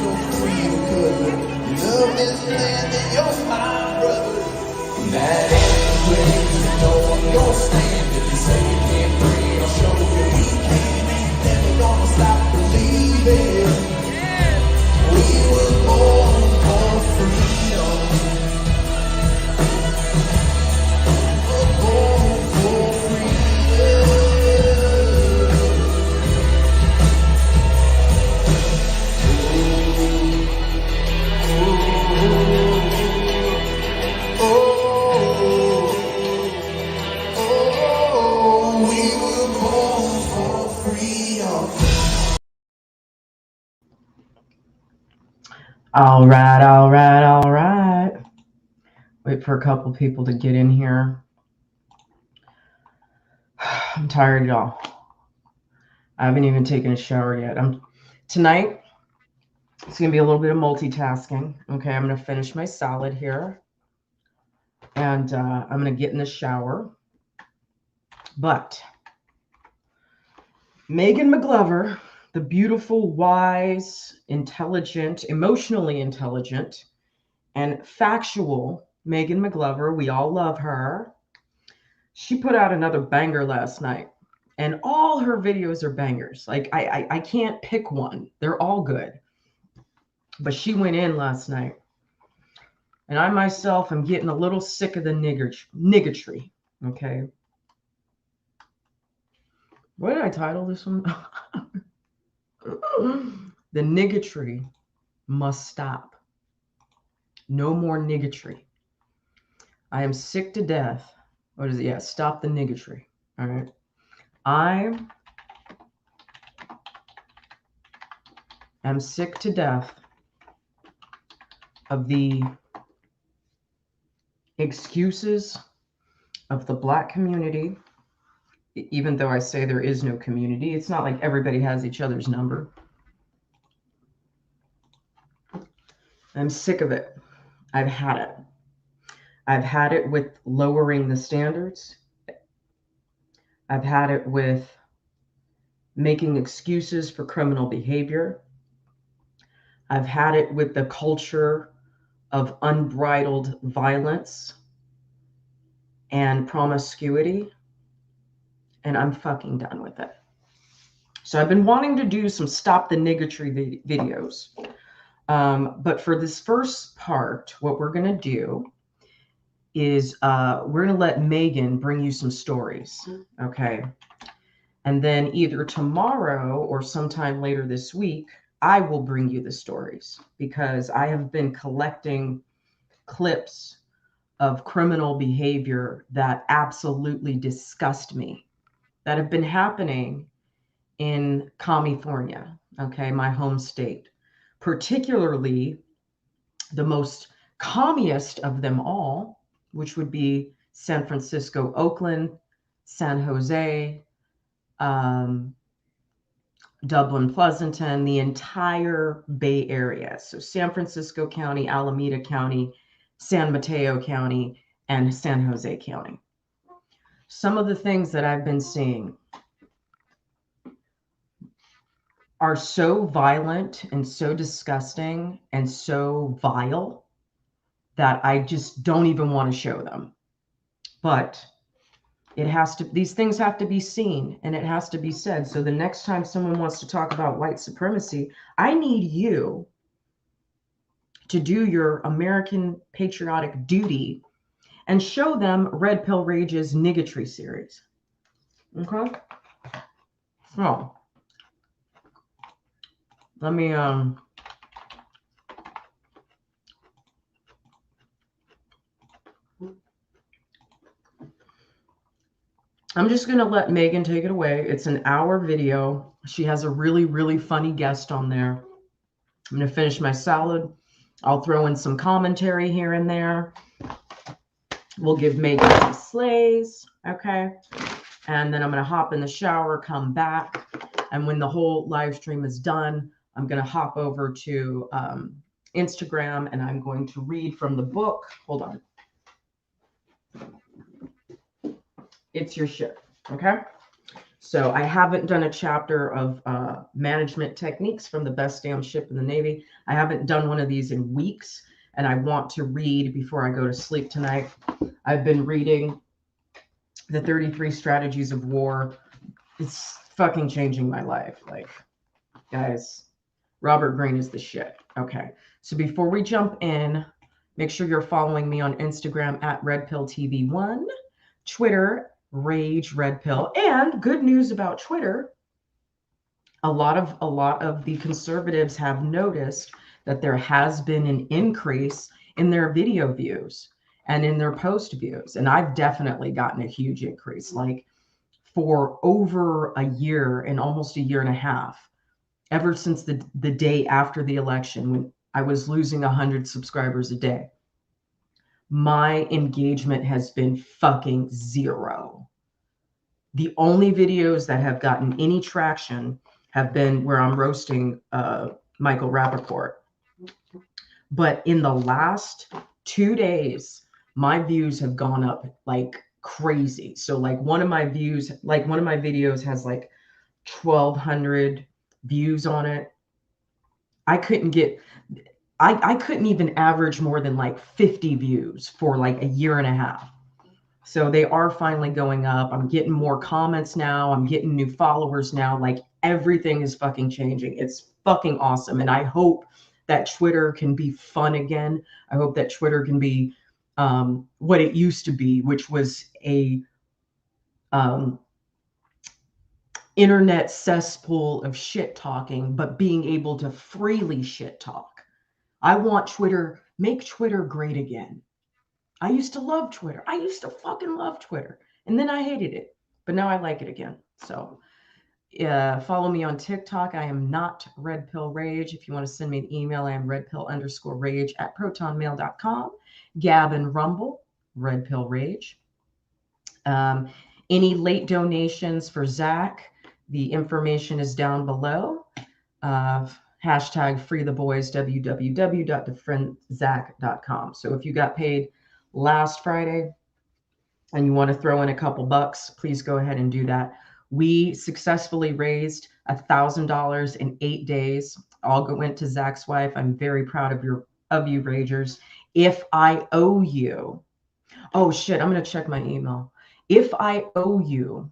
so free because you love this land and you're my brother. That anyway, you know I'm gonna stand. If you say you can't breathe, I'll show you we can. Ain't never gonna stop believing. We were born for freedom. We're born for freedom. All right, all right, all right. Wait for a couple people to get in here. I'm tired, y'all. I haven't even taken a shower yet. Tonight, it's going to be a little bit of multitasking. Okay, I'm going to finish my salad here. And I'm going to get in the shower. But McGLOVEr, the beautiful, wise, intelligent, emotionally intelligent, and factual McGLOVEr, we all love her. She put out another banger last night, and all her videos are bangers. Like I can't pick one; they're all good. But she went in last night, and I myself am getting a little sick of the NIGGTRY. Okay, what did I title this one? The NIGGTRY must stop. No more NIGGTRY. I am sick to death. What is it? Yeah, stop the NIGGTRY. All right. I am sick to death of the excuses of the Black community, even though I say there is no community. It's not like everybody has each other's number. I'm sick of it. I've had it. I've had it with lowering the standards. I've had it with making excuses for criminal behavior. I've had it with the culture of unbridled violence and promiscuity. And I'm fucking done with it. So I've been wanting to do some Stop the NIGGTRY videos. But for this first part, what we're going to do is we're going to let Megan bring you some stories. Okay. And then either tomorrow or sometime later this week, I will bring you the stories, because I have been collecting clips of criminal behavior that absolutely disgust me, that have been happening in California, okay, my home state, particularly the most communist of them all, which would be San Francisco, Oakland, San Jose, Dublin, Pleasanton, the entire Bay Area. So San Francisco County, Alameda County, San Mateo County, and San Jose County. Some of the things that I've been seeing are so violent and so disgusting and so vile that I just don't even want to show them. But it has to, these things have to be seen, and it has to be said. So the next time someone wants to talk about white supremacy, I need you to do your American patriotic duty and show them Red Pill Rage's NIGGTRY series. Okay? So let me I'm just going to let Megan take it away. It's an hour video. She has a really, really funny guest on there. I'm going to finish my salad. I'll throw in some commentary here and there. We'll give Megan some slays, okay? And then I'm going to hop in the shower, come back. And when the whole live stream is done, I'm going to hop over to Instagram, and I'm going to read from the book. Hold on. It's your shit, okay? So I haven't done a chapter of management techniques from the best damn ship in the Navy. I haven't done one of these in weeks, and I want to read before I go to sleep tonight. I've been reading the 33 Strategies of War. It's fucking changing my life. Like, guys, Robert Greene is the shit. Okay. So before we jump in, make sure you're following me on Instagram at RedPillTV1, Twitter, Rage RedPill, and good news about Twitter. A lot of the conservatives have noticed that there has been an increase in their video views and in their post views. And I've definitely gotten a huge increase. Like for over a year and almost a year and a half, ever since the day after the election, when I was losing 100 subscribers a day, my engagement has been fucking zero. The only videos that have gotten any traction have been where I'm roasting Michael Rappaport. But in the last 2 days, my views have gone up like crazy. So like one of my videos has like 1,200 views on it. I couldn't even average more than like 50 views for like a year and a half. So they are finally going up. I'm getting more comments now. I'm getting new followers now. Like everything is fucking changing. It's fucking awesome. And I hope that Twitter can be fun again. I hope that Twitter can be what it used to be, which was a internet cesspool of shit talking, but being able to freely shit talk. I want Twitter, make Twitter great again. I used to love Twitter. I used to fucking love Twitter. And then I hated it, but now I like it again. So follow me on TikTok. I am not Red Pill Rage. If you want to send me an email, I am redpill_rage at protonmail.com. Gab and Rumble, Red Pill Rage. Any late donations for Zach, the information is down below. Hashtag free the boys, www.defriendzach.com. So if you got paid last Friday and you want to throw in a couple bucks, please go ahead and do that. We successfully raised $1,000 in 8 days. All went to Zach's wife. I'm very proud of you, Ragers. If I owe you, oh shit, I'm gonna check my email. If I owe you,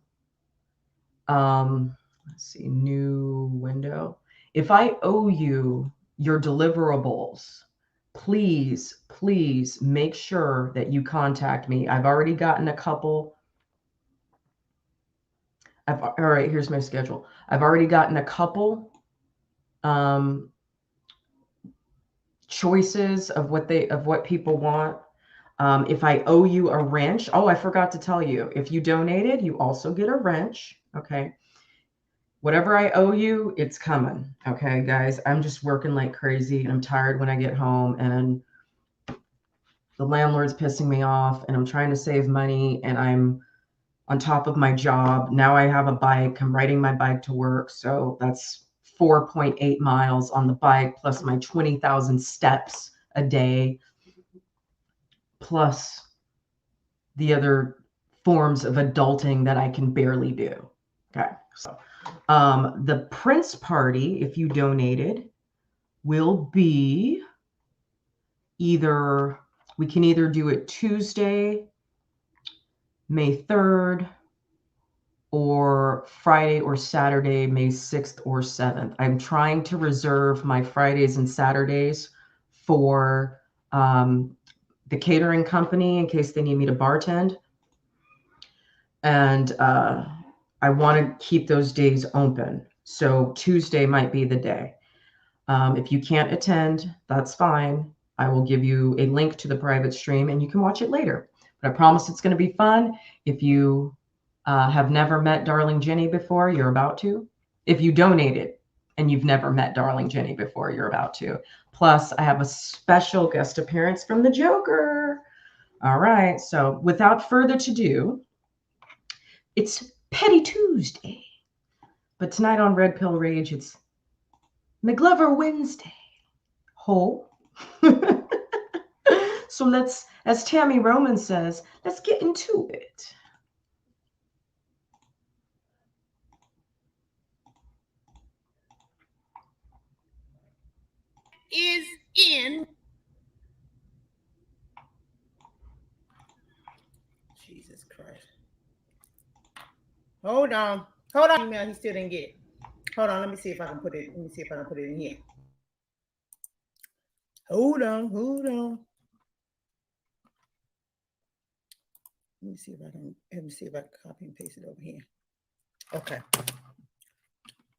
let's see, new window. If I owe you your deliverables, please make sure that you contact me. I've already gotten a couple. All right, here's my schedule. I've already gotten a couple choices of what people want. If I owe you a wrench, oh, I forgot to tell you, if you donated, you also get a wrench. Okay. Whatever I owe you, it's coming. Okay, guys, I'm just working like crazy. I'm tired when I get home and the landlord's pissing me off and I'm trying to save money and I'm on top of my job. Now I have a bike. I'm riding my bike to work. So that's 4.8 miles on the bike plus my 20,000 steps a day, plus the other forms of adulting that I can barely do. Okay, so the Prince party, if you donated, will be we can either do it Tuesday, May 3rd, or Friday or Saturday, May 6th or 7th. I'm trying to reserve my Fridays and Saturdays for the catering company in case they need me to bartend. And I want to keep those days open. So Tuesday might be the day. If you can't attend, that's fine. I will give you a link to the private stream and you can watch it later. But I promise it's going to be fun. If you have never met Darling Jenny before, you're about to. If you donated and you've never met Darling Jenny before, you're about to. Plus, I have a special guest appearance from the Joker. All right. So without further ado, it's Petty Tuesday. But tonight on Red Pill Rage, it's McGLOVEr Wednesday. Ho. So let's, as Tammy Roman says, let's get into it. is in. Jesus Christ. Hold on. Email, he still didn't get it. Hold on, let me see if I can put it. Let me see if I can put it in here. Hold on. Let me see if I can copy and paste it over here. Okay.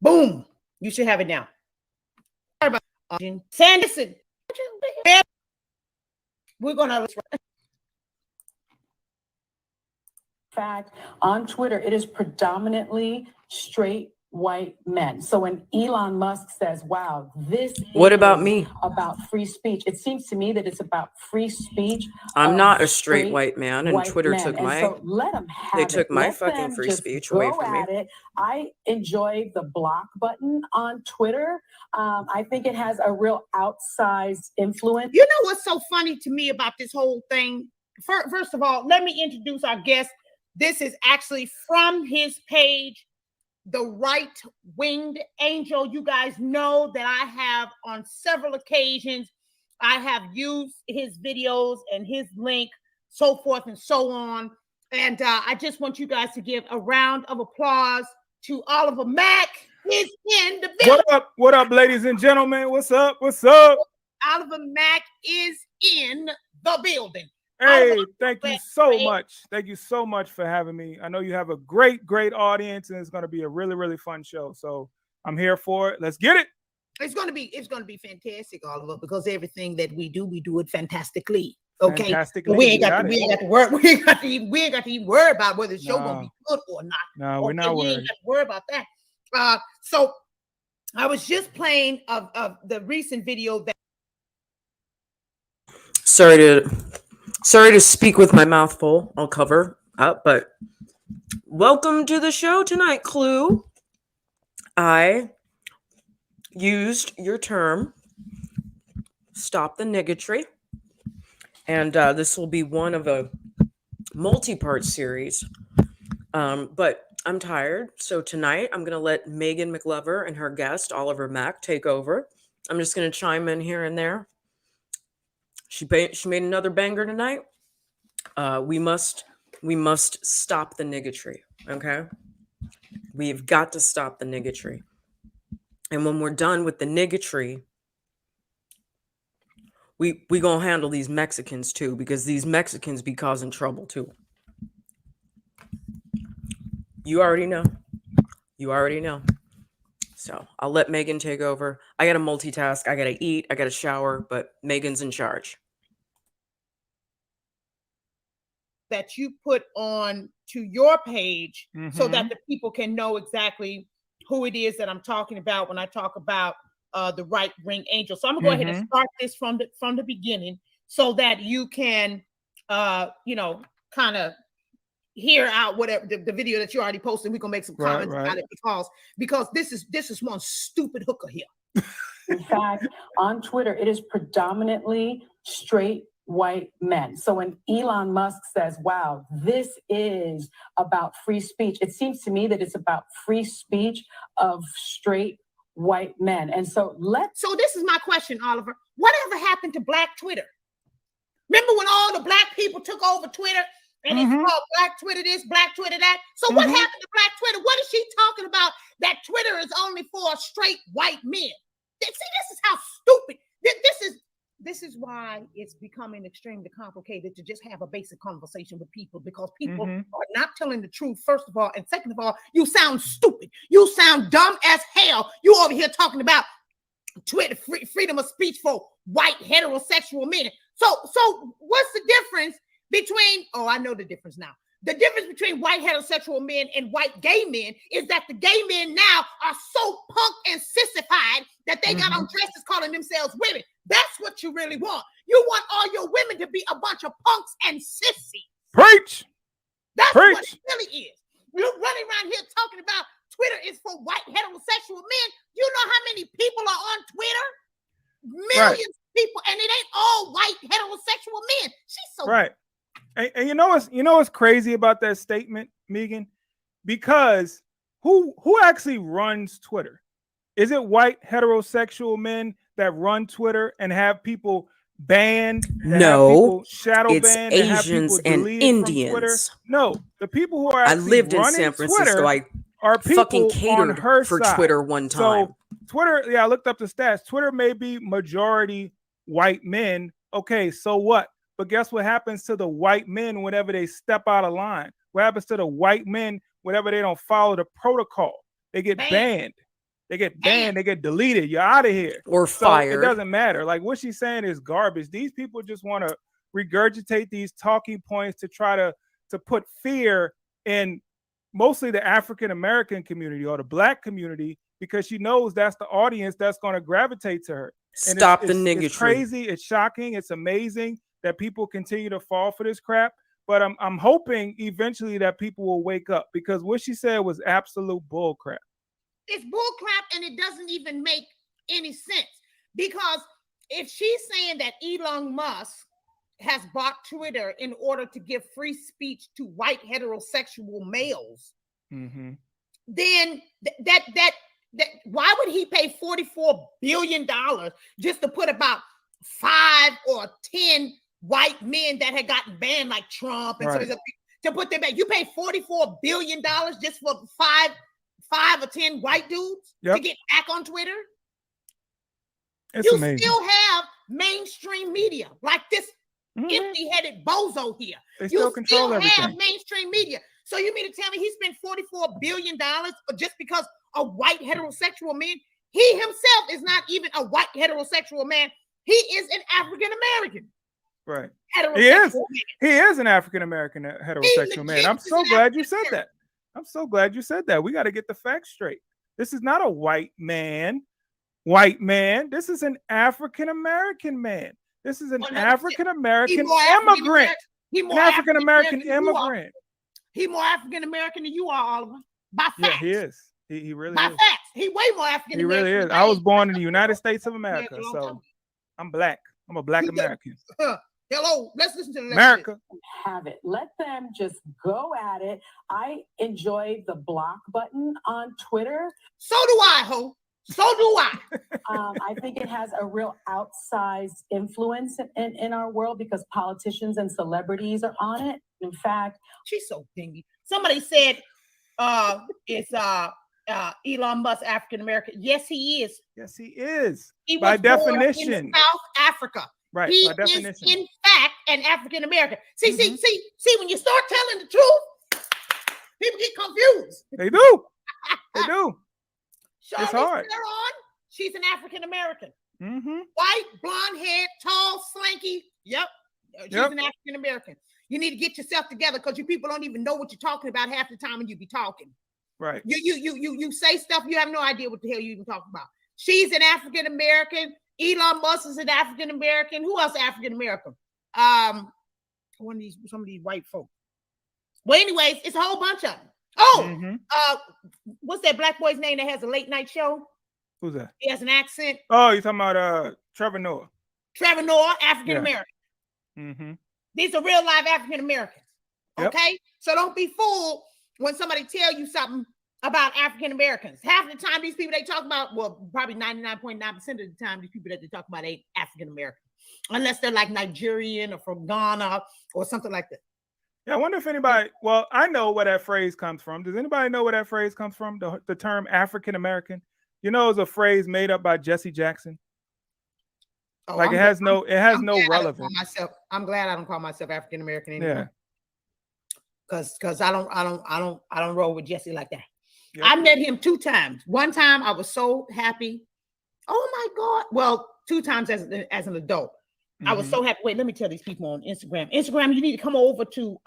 Boom. You should have it now. Sorry about Sanderson. We're gonna fact, on Twitter, it is predominantly straight white men. So when Elon Musk says, wow, this What is about me? About free speech, it seems to me that it's about free speech. I'm not a straight white man, and Twitter men. took And my so let them have they took it. my Let fucking them free just speech go away from at me. it. I enjoy the block button on Twitter. I think it has a real outsized influence. You know what's so funny to me about this whole thing? First of all, let me introduce our guest. This is actually from his page, The Right-Winged Angel. You guys know that I have on several occasions, I have used his videos and his link, so forth and so on. And I just want you guys to give a round of applause to Oliver Mack. Is in the building. What up, ladies and gentlemen? What's up? Oliver Mack is in the building. Hey, thank you so much. Thank you so much for having me. I know you have a great audience, and it's going to be a really, really fun show. So I'm here for it. Let's get it. It's going to be fantastic, Oliver, because everything that we do it fantastically. Okay, fantastically. We ain't got to even worry about whether the show gonna be good or not. No, we're not worried. We ain't got to worry about that. So I was just playing of the recent video that. Sorry to speak with my mouth full. I'll cover up, but welcome to the show tonight, Clue. I used your term, stop the niggotry, and this will be one of a multi-part series. But I'm tired, so tonight I'm going to let Megan McGloveer and her guest, Oliver Mack, take over. I'm just going to chime in here and there. She made another banger tonight. We must stop the niggotry, okay? We've got to stop the niggotry. And when we're done with the niggotry, we gonna handle these Mexicans too, because these Mexicans be causing trouble too. You already know. So I'll let Megan take over. I got to multitask. I got to eat. I got to shower, but Megan's in charge. That you put on to your page so that the people can know exactly who it is that I'm talking about when I talk about the Right-Winged Angel. So I'm gonna go ahead and start this from the beginning so that you can kind of hear out whatever the video that you already posted. We're gonna make some comments about it because this is one stupid hooker here. In fact, on Twitter, it is predominantly straight white men. So when Elon Musk says, wow, this is about free speech, it seems to me that it's about free speech of straight white men. And so this is my question, Oliver. Whatever happened to Black Twitter? Remember when all the Black people took over Twitter and it's called Black Twitter this, Black Twitter that? So what happened to Black Twitter? What is she talking about that Twitter is only for straight white men? See, this is how stupid. This is why it's becoming extremely complicated to just have a basic conversation with people, because people are not telling the truth, first of all. And second of all, you sound stupid. You sound dumb as hell. You over here talking about Twitter freedom of speech for white heterosexual men. So what's the difference between, I know the difference now. The difference between white heterosexual men and white gay men is that the gay men now are so punk and sissified that they got on dresses calling themselves women. That's what you really want. You want all your women to be a bunch of punks and sissies. Preach. That's what it really is. You're running around here talking about Twitter is for white heterosexual men. You know how many people are on Twitter? Millions of people, and it ain't all white heterosexual men. She's so right. And you know what's crazy about that statement, Megan? Because who actually runs Twitter? Is it white heterosexual men that run Twitter and have people banned, that have No, people shadow it's banned, and have people Asians and deleted from Twitter? Indians. No, the people who are I actually lived in running San Francisco. Twitter I are fucking people on catered her for side. Twitter one time. So Twitter, yeah, I looked up the stats. Twitter may be majority white men. Okay, so what? But guess what happens to the white men whenever they step out of line? What happens to the white men whenever they don't follow the protocol? They get banned. They get banned. They get deleted. You're out of here. Or So fired. it doesn't matter. Like what she's saying is garbage. These people just want to regurgitate these talking points to try to put fear in mostly the African American community or the Black community, because she knows that's the audience that's going to gravitate to her. And Stop the it's niggotry. crazy. It's shocking. It's amazing that people continue to fall for this crap. But I'm hoping eventually that people will wake up, because what she said was absolute bull crap. It's bull crap, and it doesn't even make any sense, because if she's saying that Elon Musk has bought Twitter in order to give free speech to white heterosexual males, then that why would he pay $44 billion just to put about 5 or 10 white men that had gotten banned, like Trump, and Right. so to put them back? You pay $44 billion just for five or 10 white dudes to get back on Twitter? It's you amazing. still have mainstream media like this empty-headed bozo here. They You still control still have everything. mainstream media. So you mean to tell me he spent $44 billion just because a white heterosexual man? He himself is not even a white heterosexual man. He is an African American. Right. He He is an African American heterosexual man. I'm so glad you said that. I'm so glad you said that. We got to get the facts straight. This is not a white man. This is an African American man. This is an African American immigrant. An African American immigrant. He's more African American than you are, Oliver. By facts. Yeah, he is. He really By is. facts. He way more African He American. really is. I was born in the United States of America, so I'm Black. I'm a Black American. Hello, let's listen to the America. Have it. Let them just go at it. I enjoy the block button on Twitter. So do I, ho. So do I. I think it has a real outsized influence in our world because politicians and celebrities are on it. In fact, she's so dingy. Somebody said it's Elon Musk African American. Yes, he is. Yes, he is. He was by born definition. in South Africa. Right. He by definition. is in fact an African American. See, when you start telling the truth, people get confused. They do. They do. Charlize It's hard. Theron, she's an African American. Mm-hmm. White, blonde head, tall, slanky. Yep. She's an African American. You need to get yourself together, because you people don't even know what you're talking about half the time when you be talking. Right. You say stuff, you have no idea what the hell you even talking about. She's an African American. Elon Musk is an African American. Who else African American? Some of these white folk. Well, anyways, it's a whole bunch of them. Oh, what's that black boy's name that has a late night show? Who's that? He has an accent. Oh, you're talking about Trevor Noah. Trevor Noah, African American. Mm-hmm. These are real live African Americans. Okay, Yep. So don't be fooled when somebody tell you something about African Americans. Half the time, these people they talk about, well, probably 99.9% of the time, these people that they talk about ain't African American, unless they're like Nigerian or from Ghana or something like that. Yeah, I wonder if anybody. Well, I know where that phrase comes from. Does anybody know where that phrase comes from? The term African American. You know, it's a phrase made up by Jesse Jackson. Oh, like it has no relevance. I'm glad I don't call myself African American anymore. Yeah. Because I don't roll with Jesse like that. Yep. I met him 2 times. One time I was so happy. Oh my God. Well, 2 times as an adult. Mm-hmm. I was so happy. Wait, let me tell these people on Instagram. Instagram, you need to come over to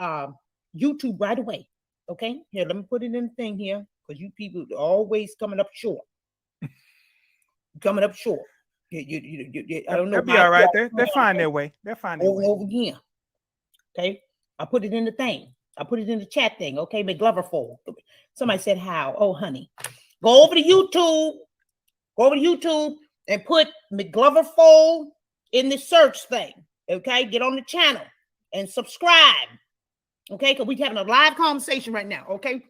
YouTube right away. Okay. Here, let me put it in the thing here, because you people are always coming up short. Coming up short. I don't know. They'll be all right. They'll find their way. They'll find their way. Over again. Okay. I put it in the thing. I put it in the chat thing. Okay. McGLOVEr fold. Somebody said how? Oh, honey. Go over to YouTube. Go over to YouTube and put McGLOVEr fold in the search thing. Okay. Get on the channel and subscribe. Okay. Because we're having a live conversation right now. Okay.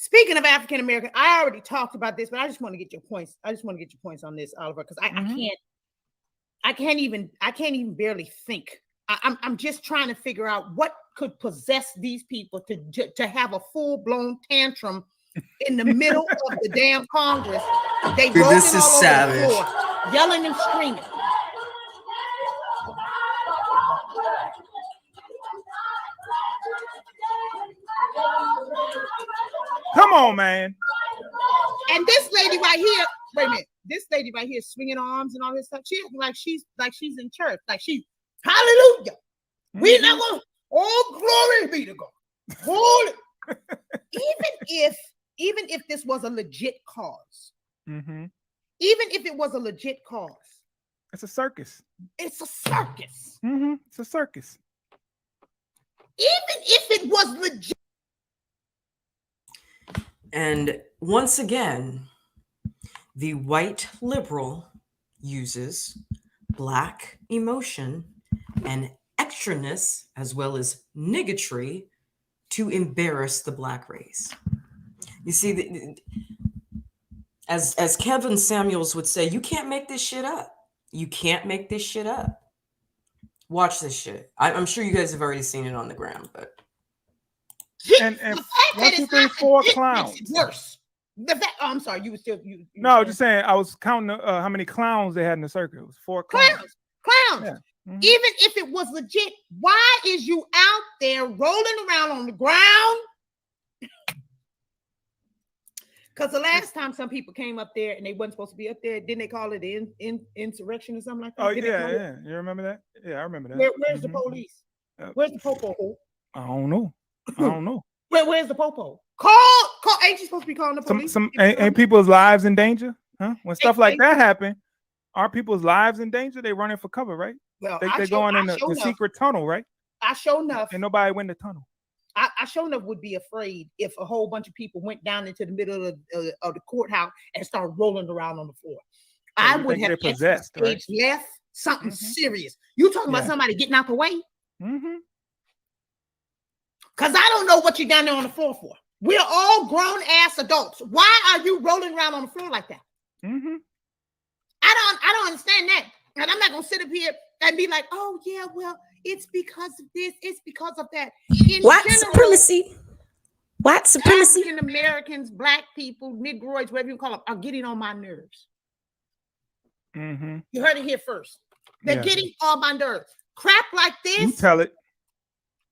Speaking of African American, I already talked about this, but I just want to get your points. I just want to get your points on this, Oliver, because I can't even barely think. I'm just trying to figure out what could possess these people to have a full-blown tantrum in the middle of the damn Congress. They Dude, rolling this is all over savage. the floor, yelling and screaming. Come on, man. And this lady right here, wait a minute, this lady right here swinging arms and all this stuff. She like she's in church, like she's hallelujah. We're not going. Oh, glory be to God. Holy. even if this was a legit cause, even if it was a legit cause, it's a circus. It's a circus. It's a circus. Even if it was legit. And once again, the white liberal uses Black emotion and extraness, as well as niggotry, to embarrass the Black race. You see, as Kevin Samuels would say, you can't make this shit up. You can't make this shit up. Watch this shit. I'm sure you guys have already seen it on the ground, but. And 1, 2, 3, 4 clowns. Worse. I'm sorry. You were still. No, just saying. I was counting how many clowns they had in the circle. It was 4 clowns. Clowns. Yeah. Even if it was legit, why is you out there rolling around on the ground? Because the last time some people came up there and they wasn't supposed to be up there, didn't they call it insurrection or something like that? Oh, yeah. You remember that? Yeah, I remember that. Where's the police? Where's the popo? I don't know. Where's the popo? Call. Ain't you supposed to be calling the police? Ain't people's lives in danger? Huh? When stuff like that happen, aren't people's lives in danger? They running for cover, right? Well, they're going in the secret tunnel, right? I sure enough. And nobody went in the tunnel. I sure enough would be afraid if a whole bunch of people went down into the middle of the courthouse and started rolling around on the floor. So I would have possessed, right? left something serious. You talking about somebody getting out the way? Because I don't know what you're down there on the floor for. We're all grown ass adults. Why are you rolling around on the floor like that? I don't understand that. And I'm not gonna sit up here and be like, oh yeah, well, it's because of this, it's because of that. White supremacy. White supremacy. African Americans, Black people, Negroids, whatever you call them, are getting on my nerves. You heard it here first. They're getting on my nerves. Crap like this. You tell it.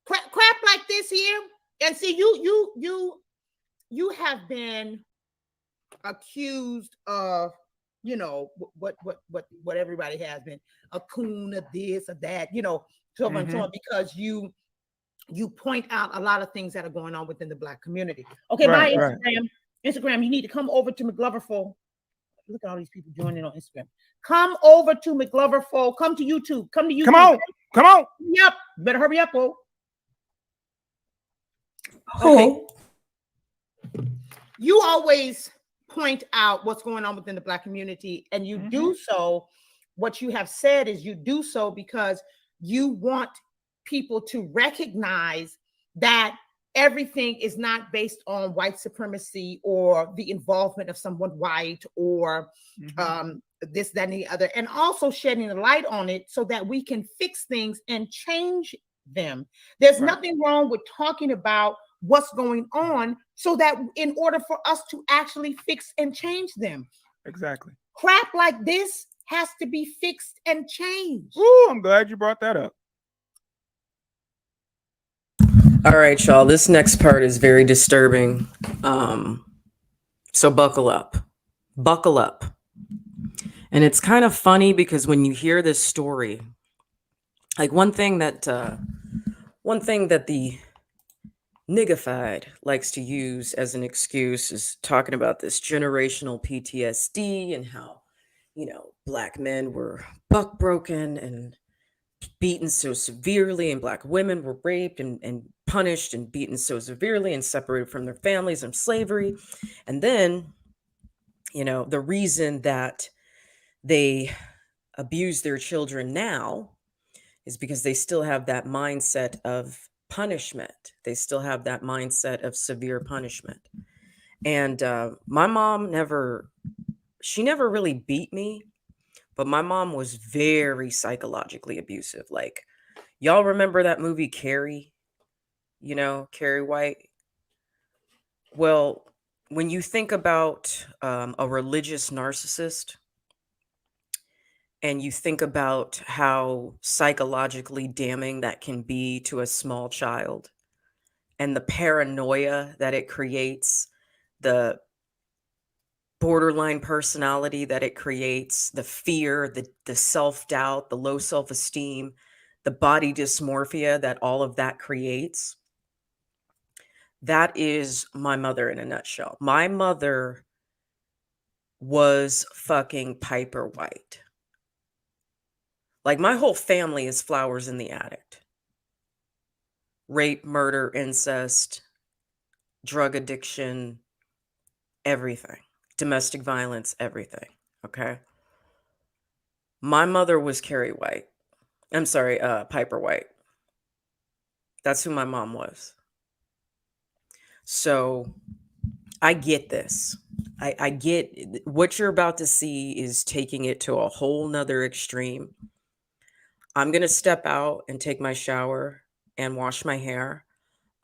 Crap like this here. And see, you have been accused of, you know, what everybody has been, a coon of this or that, you know, so on and so on, because you point out a lot of things that are going on within the Black community. Okay, my Instagram, you need to come over to McGLOVEr for. Look at all these people joining on Instagram. Come over to McGLOVEr for. Come to YouTube. Come to YouTube. Come on. Yep. Better hurry up, oh. Okay. You always point out what's going on within the Black community, and you do so. What you have said is you do so because you want people to recognize that everything is not based on white supremacy or the involvement of someone white or this, that, and the other, and also shedding a light on it so that we can fix things and change them. There's nothing wrong with talking about what's going on so that in order for us to actually fix and change them. Exactly. Crap like this has to be fixed and changed. Ooh, I'm glad you brought that up. All right, y'all. This next part is very disturbing. So buckle up. Buckle up. And it's kind of funny because when you hear this story, like one thing that the niggified likes to use as an excuse is talking about this generational PTSD and how, you know, Black men were buck broken and beaten so severely, and Black women were raped and punished and beaten so severely and separated from their families and slavery. And then, you know, the reason that they abuse their children now is because they still have that mindset of punishment. They still have that mindset of severe punishment. And my mom she never really beat me, but my mom was very psychologically abusive. Like, y'all remember that movie Carrie? You know, Carrie White? Well, when you think about a religious narcissist, and you think about how psychologically damning that can be to a small child, and the paranoia that it creates, the borderline personality that it creates, the fear, the self-doubt, the low self-esteem, the body dysmorphia that all of that creates. That is my mother in a nutshell. My mother was fucking Piper White. Like, my whole family is flowers in the attic. Rape, murder, incest, drug addiction, everything. Domestic violence, everything. Okay. My mother was Carrie White. I'm sorry, Piper White. That's who my mom was. So I get this. I get what you're about to see is taking it to a whole nother extreme. I'm going to step out and take my shower and wash my hair.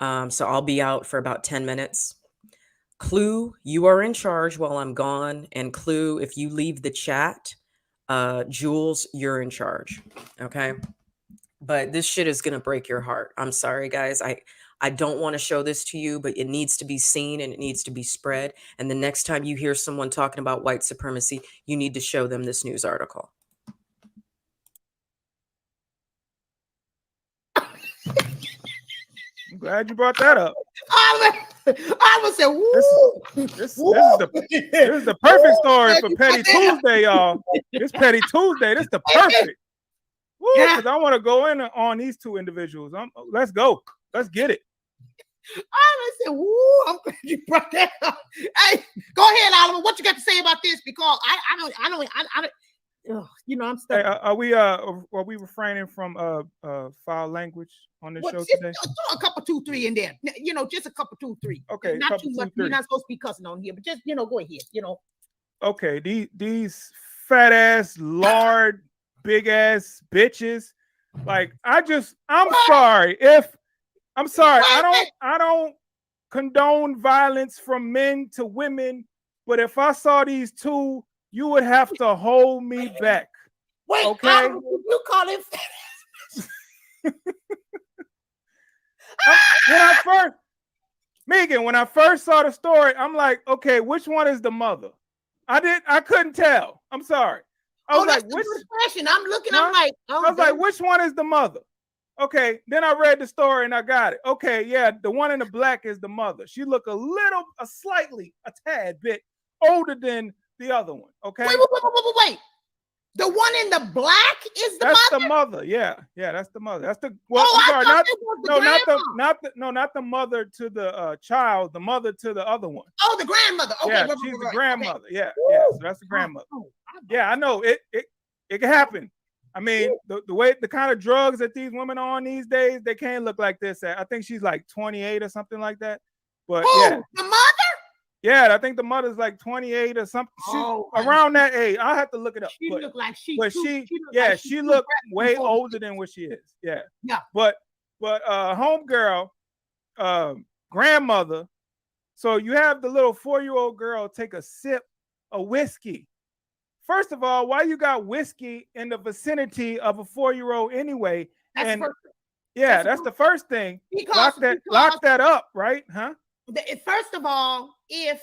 So I'll be out for about 10 minutes. Clue, you are in charge while I'm gone. And Clue, if you leave the chat, Jules, you're in charge. Okay. But this shit is going to break your heart. I'm sorry, guys. I don't want to show this to you, but it needs to be seen and it needs to be spread. And the next time you hear someone talking about white supremacy, you need to show them this news article. I'm glad you brought that up. I was saying, woo. This is the perfect story for Petty Tuesday, y'all. This Petty Tuesday. This is the perfect. Because I want to go in on these two individuals. Let's go. Let's get it. I said, woo, I'm glad you brought that up. Hey, go ahead, Oliver. What you got to say about this? Because I don't, you know, I'm stuck. Hey, are we refraining from foul language on this show today? Throw a couple 2, 3 in there. You know, just a couple 2, 3. Okay, not couple too much. 2, 3. You're not supposed to be cussing on here, but just, you know, go ahead. You know. Okay, these fat ass lard big ass bitches. Like, I'm sorry. I don't condone violence from men to women, but if I saw these two, you would have to hold me back. Wait, okay? You call him fat ass? When I first saw the story, I'm like, okay, which one is the mother? I couldn't tell. I'm sorry. I was like, which question? I'm looking, I'm like, I was like, which one is the mother? Okay, then I read the story and I got it. Okay, yeah, the one in the black is the mother. She look a tad bit older than the other one. Okay. Wait. The one in the black is the mother? That's the mother. Yeah, that's the mother. That's the I'm sorry, not the mother to the child, the mother to the other one. Oh, the grandmother. Okay, yeah, she's the grandmother. Okay. Yeah. So that's the grandmother. Yeah, I know it can happen. I mean, the kind of drugs that these women are on these days, they can't look like this. I think she's like 28 or something like that. But yeah, the mother? Yeah, I think the mother's like 28 or something. Around that age. I'll have to look it up. She looked like she looked way older than what she is. Yeah. But homegirl, grandmother. So you have the little 4-year-old girl take a sip of whiskey. First of all, why you got whiskey in the vicinity of a 4-year-old anyway? That's the first thing. Lock that up, right? Huh? First of all, if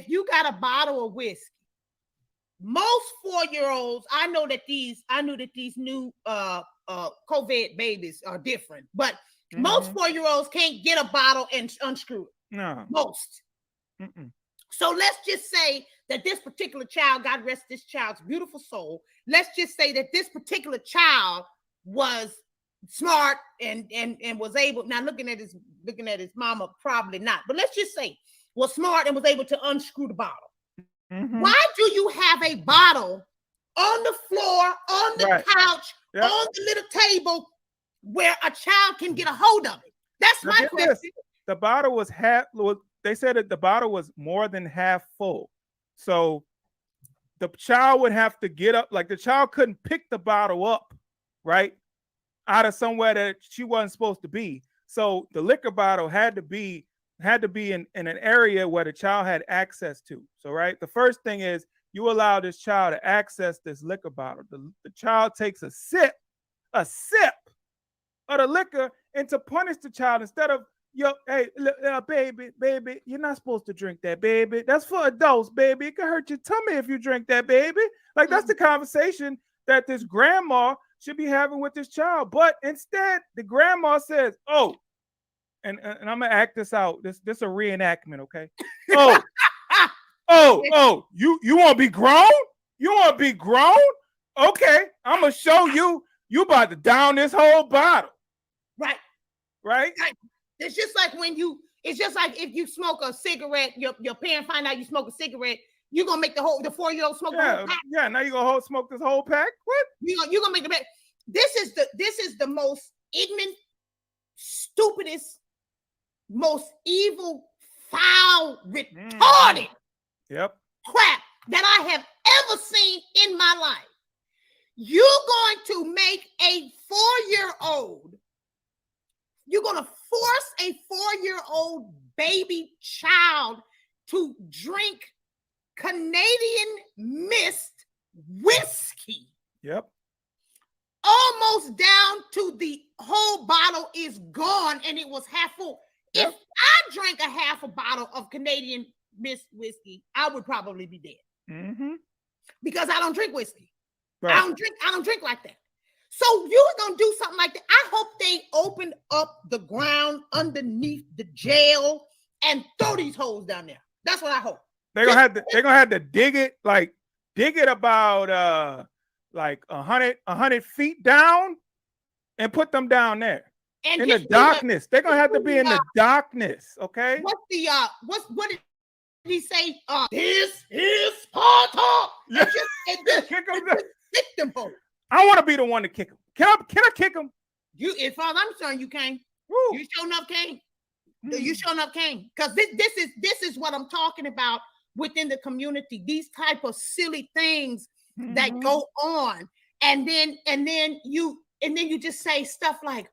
you got a bottle of whiskey, most 4-year-olds, I knew that these new COVID babies are different, but most 4-year-olds can't get a bottle and unscrew it. No, most. So let's just say that this particular child, God rest this child's beautiful soul. Let's just say that this particular child was smart and was able. Now looking at his mama, probably not, but let's just say was smart and was able to unscrew the bottle. Why do you have a bottle on the floor, on the couch, on the little table where a child can get a hold of it? That's my question. The bottle was they said that the bottle was more than half full. So the child would have to get up, like the child couldn't pick the bottle up, right, out of somewhere that she wasn't supposed to be. So the liquor bottle had to be in an area where the child had access to. So, right, the first thing is you allow this child to access this liquor bottle. The child takes a sip of the liquor, and to punish the child, instead of, yo, hey, baby, you're not supposed to drink that, baby. That's for adults, baby. It can hurt your tummy if you drink that, baby. Like, that's the conversation that this grandma should be having with this child. But instead, the grandma says, oh, and I'm gonna act this out. This a reenactment, okay? You want to be grown? You want to be grown? Okay, I'm gonna show you. You about to down this whole bottle. Right. It's just like it's just like if you smoke a cigarette, your parents find out you smoke a cigarette, you're gonna make the 4-year-old smoke the whole pack. Yeah, now you're gonna smoke this whole pack? What? You're gonna make the pack. This is the most ignorant, stupidest, most evil, foul, retarded crap that I have ever seen in my life. You're going to make a 4-year-old, you're going to force a 4-year-old baby child to drink Canadian mist whiskey. Yep. Almost down to the whole bottle is gone and it was half full. Yep. If I drank a half a bottle of Canadian mist whiskey, I would probably be dead. Mm-hmm. Because I don't drink whiskey. Right. I don't drink like that. So you're gonna do something like that. I hope they open up the ground underneath the jail and throw these holes down there. That's what I hope. They're gonna have to dig it about like 100 feet down and put them down there. And in the darkness. They're gonna have to be in the darkness, okay? What did he say? This is Sparta. Kick them both. I want to be the one to kick him. Can I kick him? As far as I'm concerned, you can. You showing up, can. You showing up, can. Because this is what I'm talking about within the community. These type of silly things that go on, and then you just say stuff like,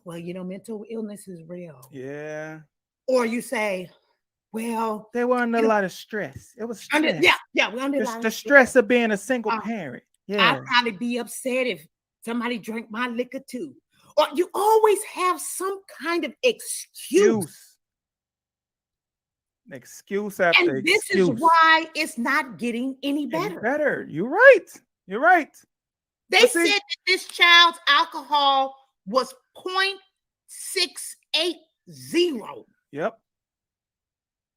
well, mental illness is real. Yeah. Or you say, well, they were under a lot of stress. It was stress. We're under the stress of being a single parent. Yeah. I'd probably be upset if somebody drank my liquor too. Or you always have some kind of excuse. Excuse after and this excuse. Is why it's not getting any better. You're right. They said that this child's alcohol was 0.680. Yep.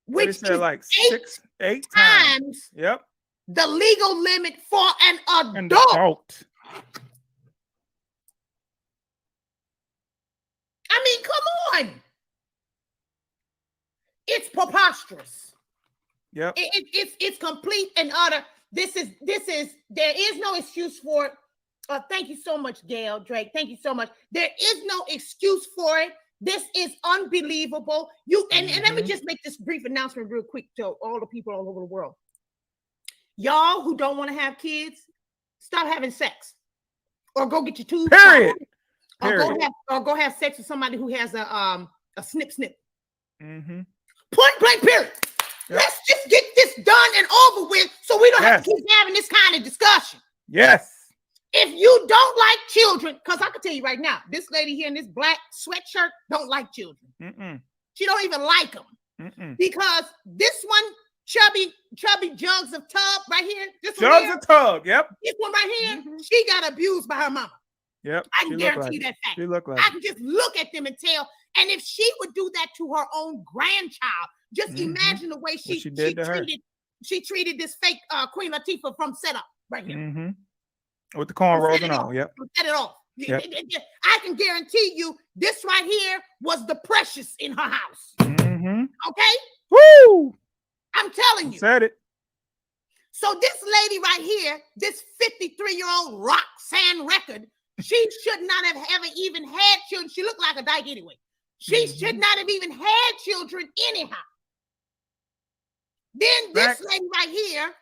Which is like 8 times. Yep. The legal limit for an adult. I mean, come on. It's preposterous. Yep. It's complete and utter. There is no excuse for it. Thank you so much, Gail Drake. Thank you so much. There is no excuse for it. This is unbelievable. And let me just make this brief announcement real quick to all the people all over the world. Y'all who don't want to have kids, stop having sex. Or go get your tubes. Period. Or go have sex with somebody who has a snip. Mm-hmm. Point blank, period. Yep. Let's just get this done and over with so we don't have to keep having this kind of discussion. Yes. If you don't like children, because I can tell you right now, this lady here in this black sweatshirt don't like children. Mm-mm. She don't even like them. Mm-mm. Because this one, chubby jugs of tub right here. This Yep. This one right here, she got abused by her mama. Yep. I can guarantee that fact. She look like I can just look at them and tell. And if she would do that to her own grandchild, just imagine the way she treated this fake Queen Latifah from Setup right here. Mm-hmm. With the cornrows and all. Yep. Set it off. Yep. I can guarantee you this right here was the precious in her house. Mm-hmm. Okay? Woo! I'm telling you. Said it. So this lady right here, this 53-year-old Roxanne Record, she should not have ever even had children. She looked like a dyke anyway. She should not have even had children anyhow. Then this lady right here,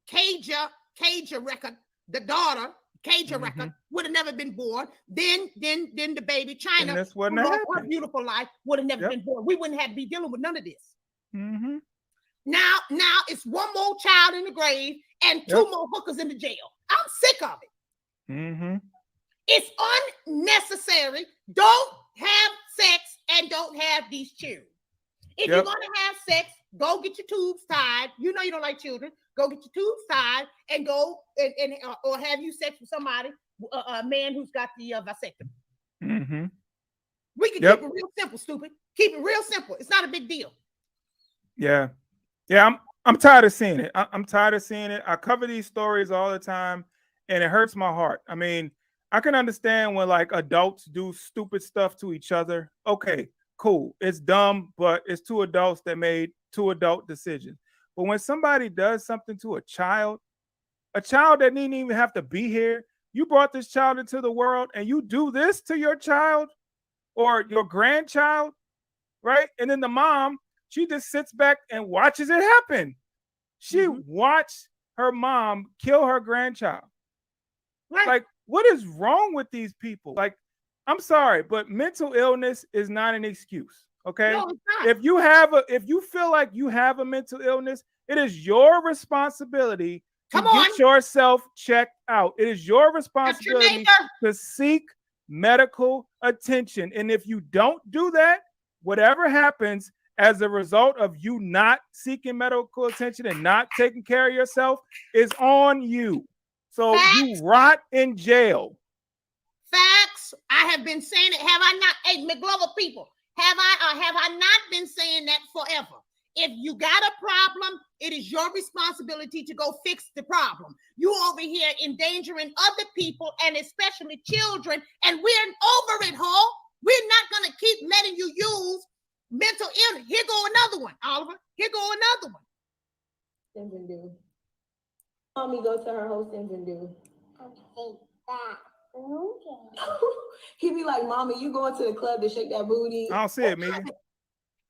Caja record, the daughter, Caja record, would have never been born. Then the baby China, this wouldn't who have lost her happened. beautiful life, would have never been born. We wouldn't have to be dealing with none of this. Mm-hmm. Now it's one more child in the grave and two more hookers in the jail. I'm sick of it. Mm-hmm. It's unnecessary. Don't have sex and don't have these children. If you're going to have sex, go get your tubes tied. You know you don't like children. Go get your tubes tied and go and or have you sex with somebody, a man who's got the vasectomy. Mm-hmm. We can keep it real simple, stupid. Keep it real simple. It's not a big deal. Yeah. I'm tired of seeing it. I'm tired of seeing it. I cover these stories all the time, and it hurts my heart. I mean, I can understand when like adults do stupid stuff to each other. Okay, cool. It's dumb, but it's two adults that made two adult decisions. But when somebody does something to a child that didn't even have to be here, you brought this child into the world and you do this to your child or your grandchild, right? And then the mom, she just sits back and watches it happen. She watched her mom kill her grandchild. Right. Like, what is wrong with these people? Like, I'm sorry, but mental illness is not an excuse. Okay. No, it's not. If you feel like you have a mental illness, it is your responsibility to get yourself checked out. It is your responsibility to seek medical attention. And if you don't do that, whatever happens as a result of you not seeking medical attention and not taking care of yourself is on you. So you rot in jail. Facts. I have been saying it. Have I not? Hey, McGLOVEr people, have I not been saying that forever? If you got a problem, it is your responsibility to go fix the problem. You over here endangering other people and especially children, and we're over it, ho. We're not gonna keep letting you use mental illness. Here go another one, Oliver. Here go another one. Sins and do. Mommy go to her whole sins and do. Okay, that. Okay. He be like, Mommy, you going to the club to shake that booty? I don't see it, Megan.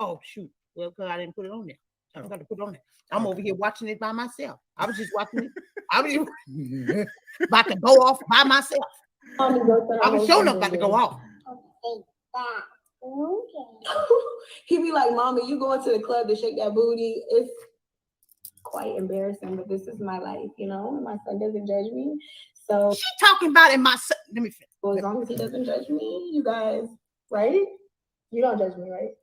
Oh shoot. Well, because I didn't put it on there. I forgot to put it on there. I'm over here watching it by myself. I was just watching it. I was about to go off by myself. I was sure enough about to go off. Okay, that. Okay. He be like, Mommy, you going to the club to shake that booty? It's quite embarrassing, but this is my life, you know? My son doesn't judge me. So she talking about it, my son. Let me finish. Well, as long as he doesn't judge me, you guys, right? You don't judge me, right?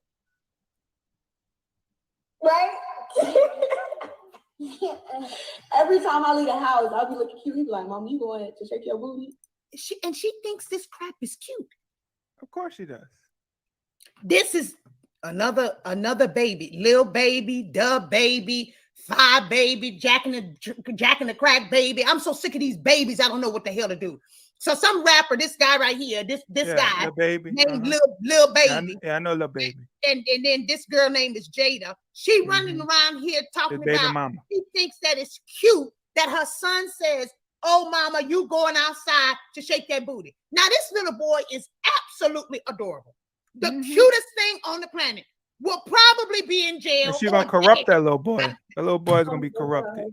Right? Every time I leave the house, I'll be looking cute. He's like, Mom, you going to shake your booty? She thinks this crap is cute. Of course she does. This is another baby, Lil Baby, Dub Baby, Phi Baby, Jack and the Crack Baby. I'm so sick of these babies. I don't know what the hell to do. So some rapper, this guy right here, this guy, Lil Baby, named Lil Baby. Yeah, I know Lil Baby. And then this girl named is Jada. She running around here talking about mama. She thinks that it's cute that her son says, "Oh, mama, you going outside to shake that booty." Now this little boy is absolutely adorable. The cutest thing on the planet. Will probably be in jail. And she's gonna corrupt that little boy. That little boy is gonna be corrupted.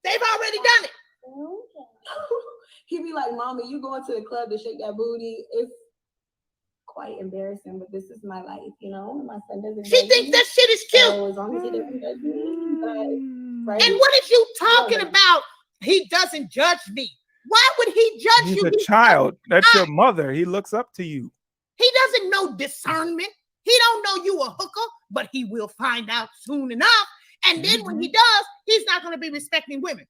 They've already done it. He be like, Mommy, you going to the club to shake that booty? It's quite embarrassing, but this is my life, you know? My son doesn't. She thinks that shit is cute. So as long as he doesn't judge me, right? And what is you talking about? He doesn't judge me. Why would he judge you? He's a child. That's your mother. He looks up to you. He doesn't know discernment. He don't know you a hooker, but he will find out soon enough. And then when he does, he's not going to be respecting women.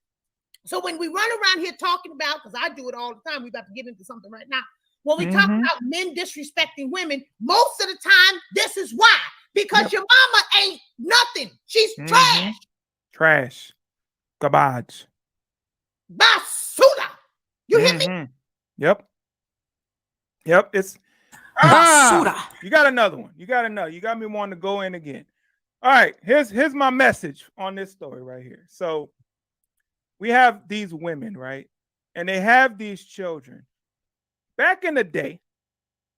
So when we run around here talking about, because I do it all the time, we're about to get into something right now. When we talk about men disrespecting women, most of the time, this is why. Because your mama ain't nothing. She's trash. Trash. Garbage. Basura. You hear me? Yep. It's you got another one. You got me wanting to go in again. All right, here's my message on this story right here. So we have these women, right? And they have these children. Back in the day,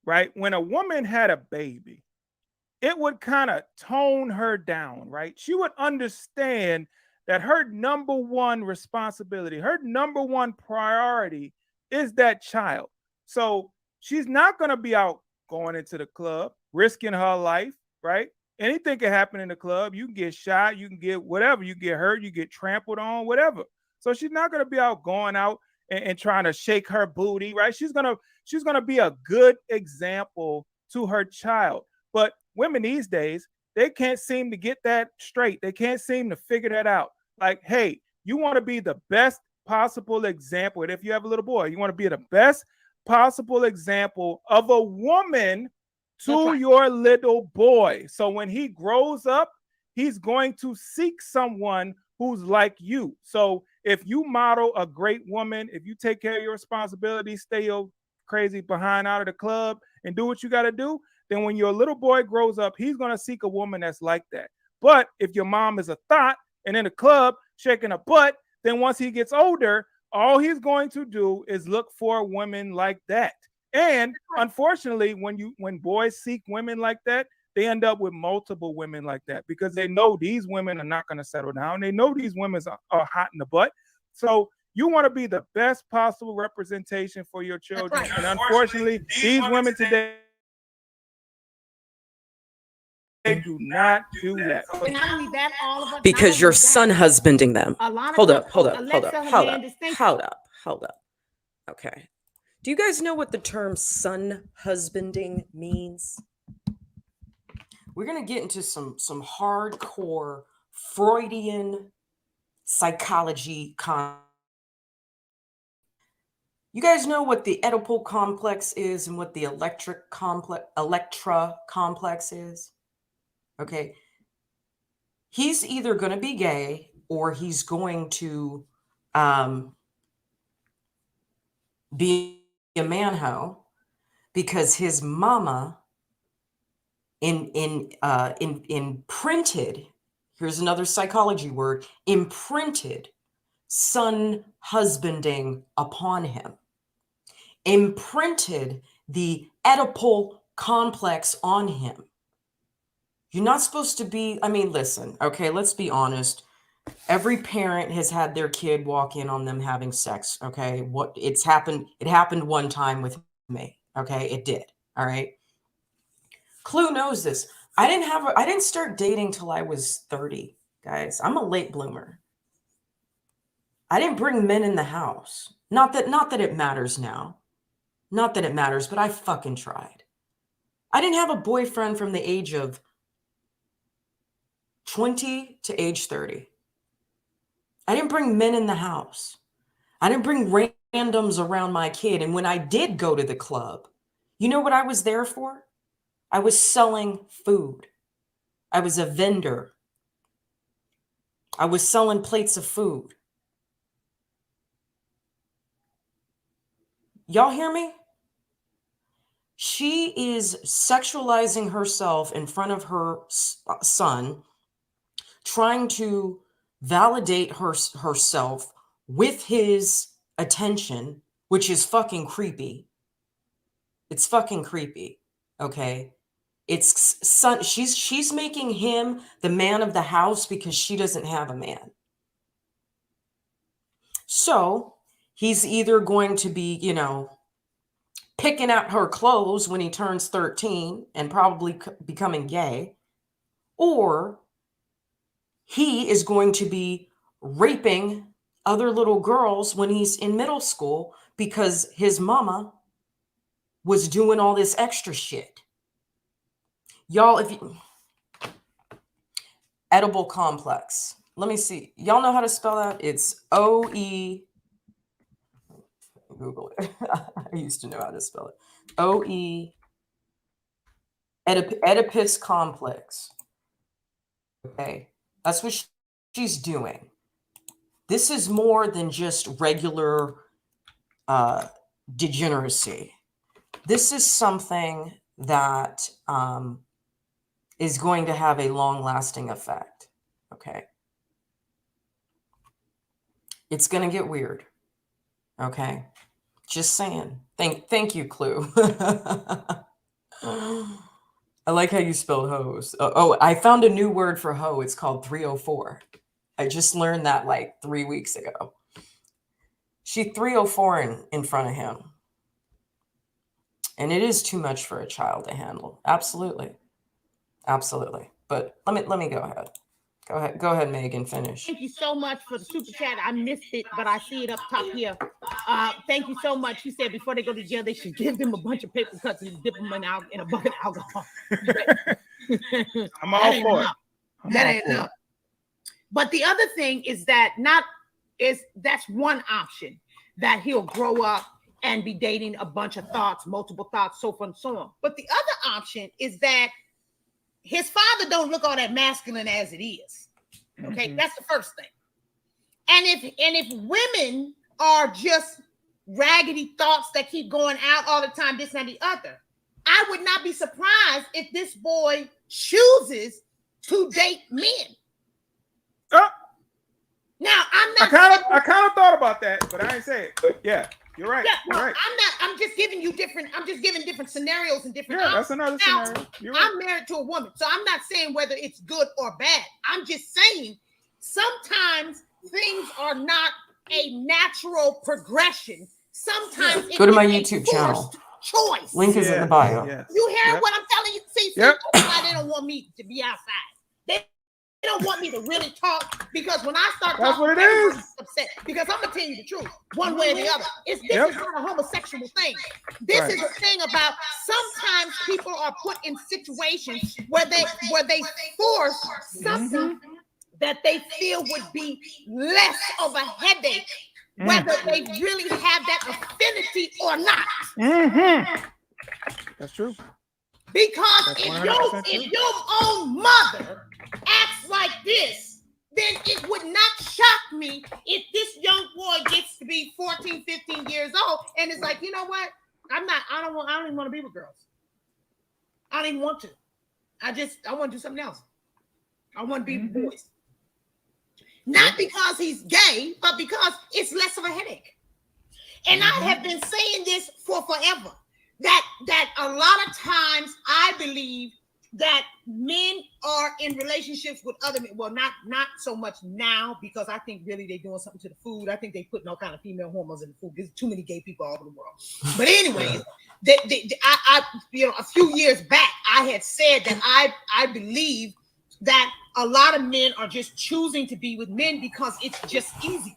right, when a woman had a baby, it would kind of tone her down, right? She would understand that her number one responsibility, her number one priority is that child. So she's not going to be out going into the club, risking her life, right? Anything can happen in the club. You can get shot, you can get whatever, you get hurt, you get trampled on, whatever. So she's not going to be out going out and trying to shake her booty, right? She's gonna be a good example to her child. But women these days, they can't seem to get that straight. They can't seem to figure that out. Like, hey, you want to be the best possible example. And if you have a little boy, you want to be the best possible example of a woman to your little boy. So when he grows up, he's going to seek someone who's like you. So if you model a great woman, if you take care of your responsibilities, stay your crazy behind out of the club and do what you got to do, then when your little boy grows up, he's going to seek a woman that's like that. But if your mom is a thought and in the club shaking a butt, then once he gets older, all he's going to do is look for women like that. And unfortunately, when boys seek women like that, they end up with multiple women like that because they know these women are not going to settle down. They know these women are hot in the butt. So you want to be the best possible representation for your children. And unfortunately, these women today, they do not do that. And not only that, all of us, Because you're son husbanding them. Hold up. Okay. Do you guys know what the term son husbanding means? We're going to get into some hardcore Freudian psychology. You guys know what the Oedipal complex is and what the Electra complex is? Okay. He's either going to be gay or he's going to be a manho because his mama imprinted, here's another psychology word, imprinted son husbanding upon him, imprinted the Oedipal complex on him. You're not supposed to be, listen, okay, let's be honest. Every parent has had their kid walk in on them having sex, okay? It happened one time with me, okay? It did, all right? Clue knows this. I didn't start dating till I was 30, guys. I'm a late bloomer. I didn't bring men in the house. Not that it matters now. Not that it matters, but I fucking tried. I didn't have a boyfriend from the age of 20 to age 30. I didn't bring men in the house. I didn't bring randoms around my kid. And when I did go to the club, you know what I was there for? I was selling food. I was a vendor. I was selling plates of food. Y'all hear me? She is sexualizing herself in front of her son, trying to validate herself with his attention, which is fucking creepy. It's fucking creepy. Okay. She's making him the man of the house because she doesn't have a man. So he's either going to be, picking out her clothes when he turns 13 and probably becoming gay, or he is going to be raping other little girls when he's in middle school because his mama was doing all this extra shit. Y'all, edible complex. Let me see. Y'all know how to spell that? It's O-E. Google it. I used to know how to spell it. O-E. Oedipus complex. Okay. That's what she's doing. This is more than just regular degeneracy. This is something that is going to have a long-lasting effect. Okay. It's going to get weird. Okay. Just saying. Thank you, Clue. I like how you spell hose. Oh, I found a new word for hoe. It's called 304. I just learned that like 3 weeks ago. She 304 in front of him. And it is too much for a child to handle. Absolutely. Absolutely. But let me go ahead. Go ahead, Megan, finish. Thank you so much for the super chat. I missed it, but I see it up top here. Thank you so much. He said before they go to jail, they should give them a bunch of paper cuts and dip them in a bucket of alcohol. I'm all for it. That ain't enough. But the other thing is that that's one option, that he'll grow up and be dating a bunch of thoughts, multiple thoughts, so forth and so on. But the other option is that his father don't look all that masculine as it is. Okay, that's the first thing. And if women are just raggedy thoughts that keep going out all the time, this and the other, I would not be surprised if this boy chooses to date men. Now I'm not. I kind of thought about that, but I ain't say it. But yeah, you're right. Yeah, no, you're right. I'm not. I'm just giving you different. I'm just giving different scenarios and different. Yeah, that's another now, scenario. You're right. I'm married to a woman, so I'm not saying whether it's good or bad. I'm just saying sometimes things are not a natural progression. Sometimes go to my YouTube channel. Choice. Link is in the bio. Yes. You hear what I'm telling you? See, why they don't want me to be outside. They don't want me to really talk, because when I start That's talking, what it is. everybody's upset. Because I'm gonna tell you the truth, one way or the other. This is not a homosexual thing. This is a thing about sometimes people are put in situations where they force something that they feel would be less of a headache, whether they really have that affinity or not. That's true. Because if your own mother acts like this, then it would not shock me if this young boy gets to be 14, 15 years old and it's like, you know what? I don't even want to be with girls. I don't even want to. I want to do something else. I want to be with boys. Not because he's gay, but because it's less of a headache. And I have been saying this for forever. That a lot of times I believe that men are in relationships with other men. Well, not so much now, because I think really they're doing something to the food. I think they putting all kind of female hormones in the food. There's too many gay people all over the world. But anyways, I a few years back, I had said that I believe that a lot of men are just choosing to be with men because it's just easier.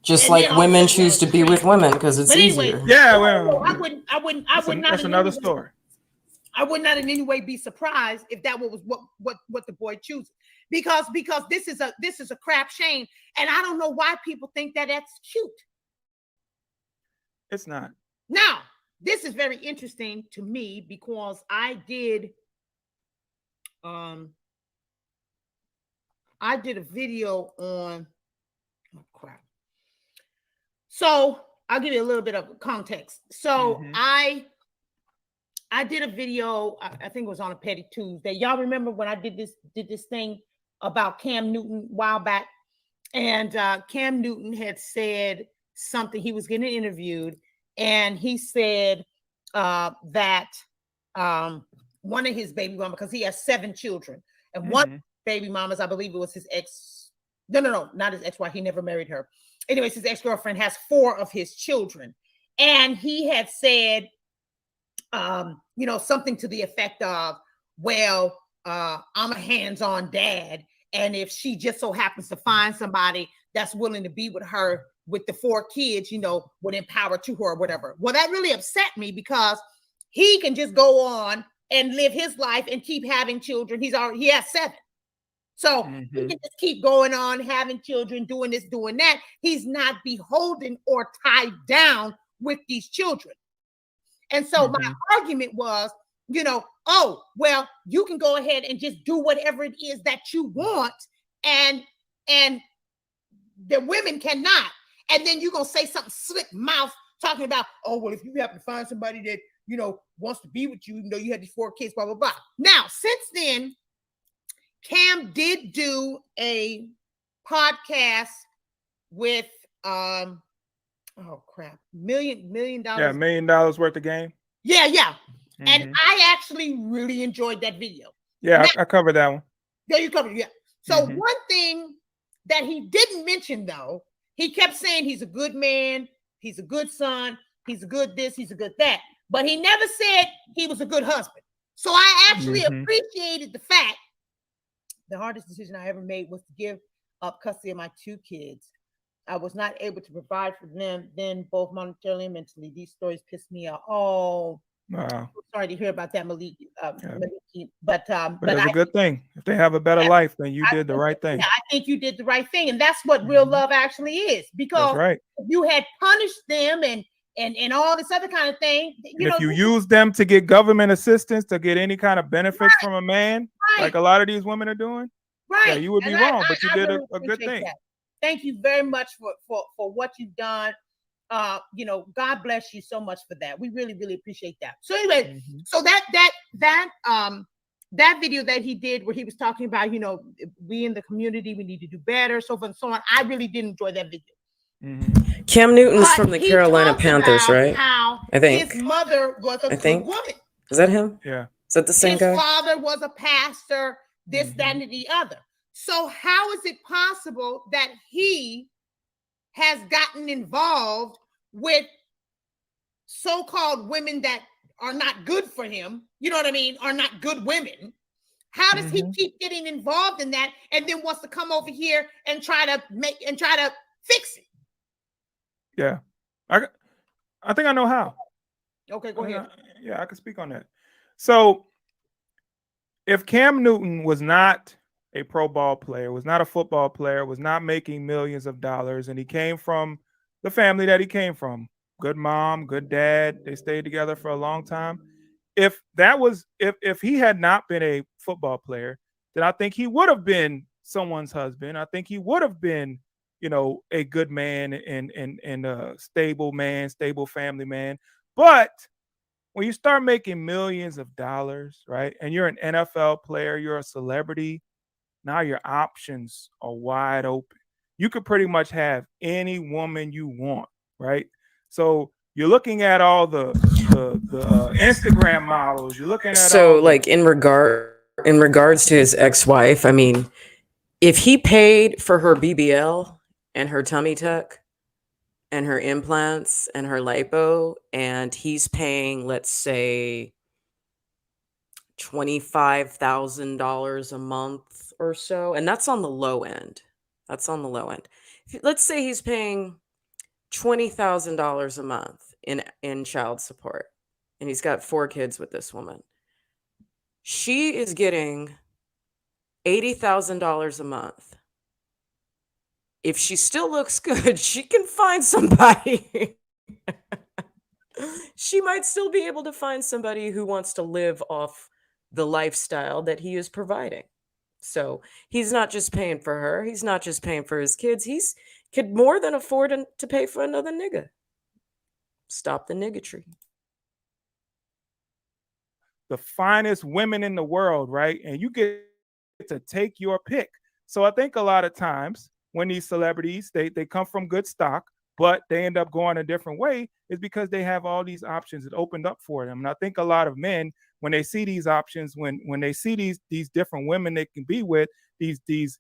Just like women choose to be with women because it's easier. Yeah, well, I wouldn't. That's another story. I would not in any way be surprised if that was what the boy chooses, because this is a crap shame, and I don't know why people think that that's cute. It's not. Now, this is very interesting to me because I did a video on So I'll give you a little bit of context. So I did a video, I think it was on a Petty Tuesday. Y'all remember when I did this thing about Cam Newton a while back? And Cam Newton had said something, he was getting interviewed, and he said that one of his baby mamas, because he has 7 children, and one baby mamas, I believe it was his ex, no, not his ex-wife, he never married her. Anyways, his ex-girlfriend has 4 of his children. And he had said, something to the effect of, well, I'm a hands-on dad. And if she just so happens to find somebody that's willing to be with her with the 4 kids, would empower to her or whatever. Well, that really upset me because he can just go on and live his life and keep having children. He has 7. So he can just keep going on, having children, doing this, doing that. He's not beholden or tied down with these children. And so my argument was, oh, well, you can go ahead and just do whatever it is that you want, and the women cannot. And then you're going to say something slick mouth talking about, oh, well, if you happen to find somebody that, wants to be with you, you had these 4 kids, blah, blah, blah. Now, since then, Cam did do a podcast with $1 million. Yeah, $1 million worth of game. Yeah. And I actually really enjoyed that video. Yeah, Now, I covered that one. there you covered it. Yeah. So one thing that he didn't mention, though, he kept saying he's a good man, he's a good son, he's a good this, he's a good that. But he never said he was a good husband. So I actually appreciated the fact the hardest decision I ever made was to give up custody of my 2 kids. I was not able to provide for them then, both monetarily and mentally. These stories pissed me off. Oh, wow. Sorry to hear about that, Maliki. But it's a good thing. If they have a better life, then you did the right thing. I think you did the right thing, and that's what real love actually is. Because if you had punished them and all this other kind of thing, if you use them to get government assistance, to get any kind of benefits from a man, like a lot of these women are doing, yeah, you would be wrong. But you did a good thing. That. Thank you very much for what you've done. God bless you so much for that. We really, really appreciate that. So anyway, so that video that he did where he was talking about, we in the community, we need to do better, so forth and so on. I really did enjoy that video. Cam Newton's from the Carolina Panthers, right? I think his mother was a good woman. Is that him? Yeah. Is that the same guy? His father was a pastor, this, that, and the other. So how is it possible that he has gotten involved with so-called women that are not good for him, you know what I mean, are not good women? How does he keep getting involved in that and then wants to come over here and try to fix it? Yeah. I think I know how. Okay, go ahead. Yeah, I can speak on that. So if Cam Newton was not a pro ball player, was not a football player, was not making millions of dollars, and he came from the family that he came from, good mom, good dad, they stayed together for a long time. If he had not been a football player, then I think he would have been someone's husband. I think he would have been, a good man and a stable man, stable family man. But when you start making millions of dollars, right, and you're an NFL player, you're a celebrity, now your options are wide open. You could pretty much have any woman you want, right? So you're looking at all the Instagram models. You're looking at in regards to his ex-wife. I mean, if he paid for her BBL and her tummy tuck and her implants and her lipo, and he's paying, let's say, $25,000 a month or so, and that's on the low end. Let's say he's paying $20,000 a month in child support, and he's got 4 kids with this woman. She is getting $80,000 a month. If she still looks good, she can find somebody. She might still be able to find somebody who wants to live off the lifestyle that he is providing. So he's not just paying for her. He's not just paying for his kids. He's could more than afford to pay for another nigga. Stop the niggotry. The finest women in the world, right? And you get to take your pick. So I think a lot of times when these celebrities, they come from good stock, but they end up going a different way, is because they have all these options that opened up for them. And I think a lot of men, when they see these options, when they see these different women they can be with, these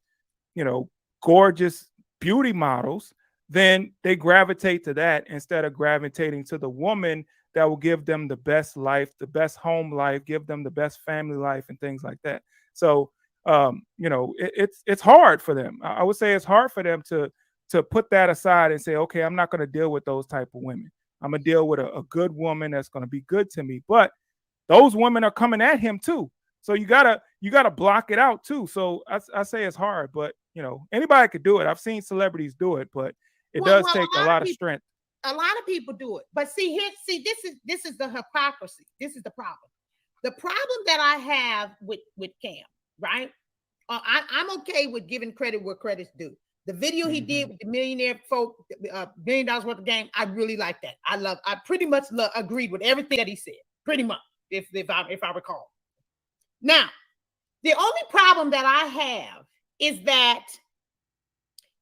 gorgeous beauty models, then they gravitate to that instead of gravitating to the woman that will give them the best life, the best home life, give them the best family life and things like that. So, it's hard for them. I would say it's hard for them to put that aside and say, okay, I'm not going to deal with those type of women. I'm going to deal with a good woman that's going to be good to me. But those women are coming at him too. So you gotta block it out too. So I say it's hard, but anybody could do it. I've seen celebrities do it, but it does take a lot of strength. A lot of people do it, but this is the hypocrisy. This is the problem. The problem that I have with Cam, right? I'm okay with giving credit where credit's due. The video he did with the millionaire folk, $1 billion worth of game, I really like that. I pretty much agreed with everything that he said, pretty much, if I recall. Now, the only problem that I have is that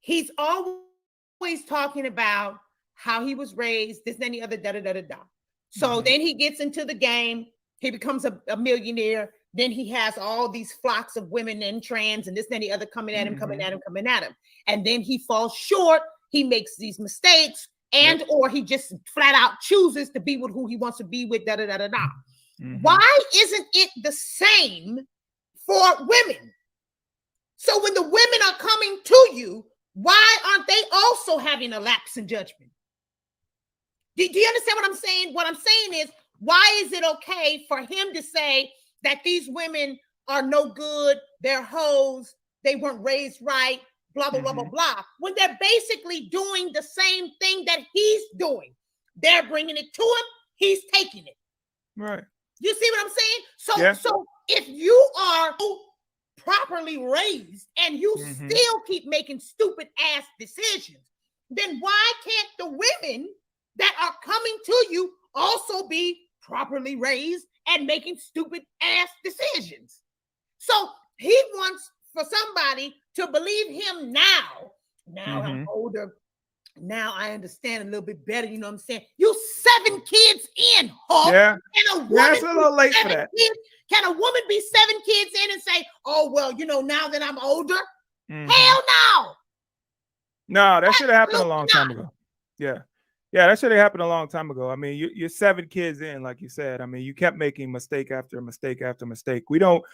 he's always talking about how he was raised, this and the other, da-da-da-da-da. So then he gets into the game. He becomes a millionaire. Then he has all these flocks of women and trans and this and the other coming at him, coming at him, coming at him. And then he falls short. He makes these mistakes, and or he just flat out chooses to be with who he wants to be with. Da da da da da. Why isn't it the same for women? So when the women are coming to you, why aren't they also having a lapse in judgment? Do you understand what I'm saying? What I'm saying is, why is it okay for him to say that these women are no good, they're hoes, they weren't raised right, blah, blah, blah, blah, blah, when they're basically doing the same thing that he's doing? They're bringing it to him, he's taking it. Right. You see what I'm saying? So if you are properly raised and you still keep making stupid ass decisions, then why can't the women that are coming to you also be properly raised and making stupid ass decisions? So he wants for somebody to believe him now. Now I'm older. Now I understand a little bit better. You know what I'm saying? You 7 kids in, Hulk. Yeah. And a woman It's a little late for that. Can a woman be 7 kids in and say, oh, well, you know, now that I'm older? Hell no. No, that should have happened a long time ago. Yeah. Yeah, that should have happened a long time ago. I mean, you're 7 kids in, like you said. I mean, you kept making mistake after mistake after mistake. We don't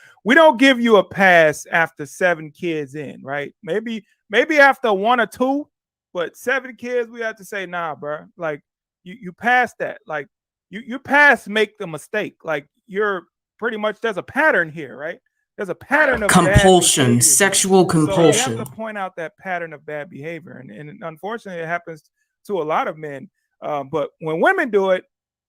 give you a pass after 7 kids in, right? Maybe after 1 or 2, but 7 kids, we have to say, nah, bro. Like you passed that. Like you passed make the mistake. Like you're pretty much, there's a pattern here, right? There's a pattern of compulsion, sexual compulsion. So we have to point out that pattern of bad behavior, and unfortunately, it happens to a lot of men. But when women do it,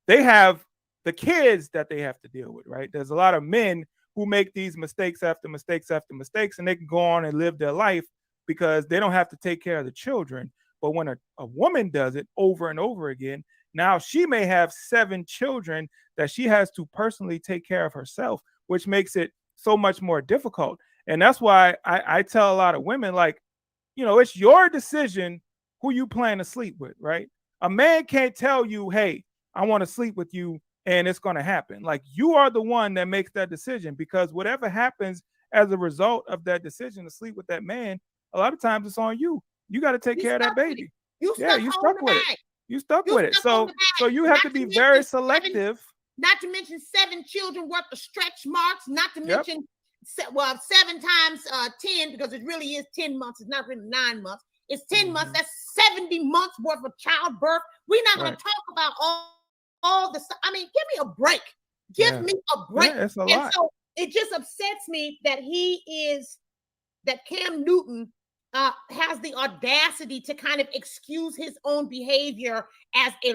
they have the kids that they have to deal with, right? There's a lot of men who make these mistakes after mistakes after mistakes, and they can go on and live their life because they don't have to take care of the children. But when a woman does it over and over again, now she may have 7 children that she has to personally take care of herself, which makes it so much more difficult. And that's why I tell a lot of women, like, you know, it's your decision who you plan to sleep with, right? A man can't tell you, hey, I want to sleep with you and it's going to happen. Like, you are the one that makes that decision, because whatever happens as a result of that decision to sleep with that man, a lot of times it's on you. You got to take care of that baby. You stuck with it. You stuck with it. So you have to be very selective. Not to mention 7 children worth of stretch marks, not to mention, 7 times 10, because it really is 10 months. It's not really 9 months. It's 10 months. That's 70 months worth of childbirth. We're not going to talk about all the stuff. I mean, give me a break. Give me a break. Yeah, it's a lot. So it just upsets me that that Cam Newton has the audacity to kind of excuse his own behavior as a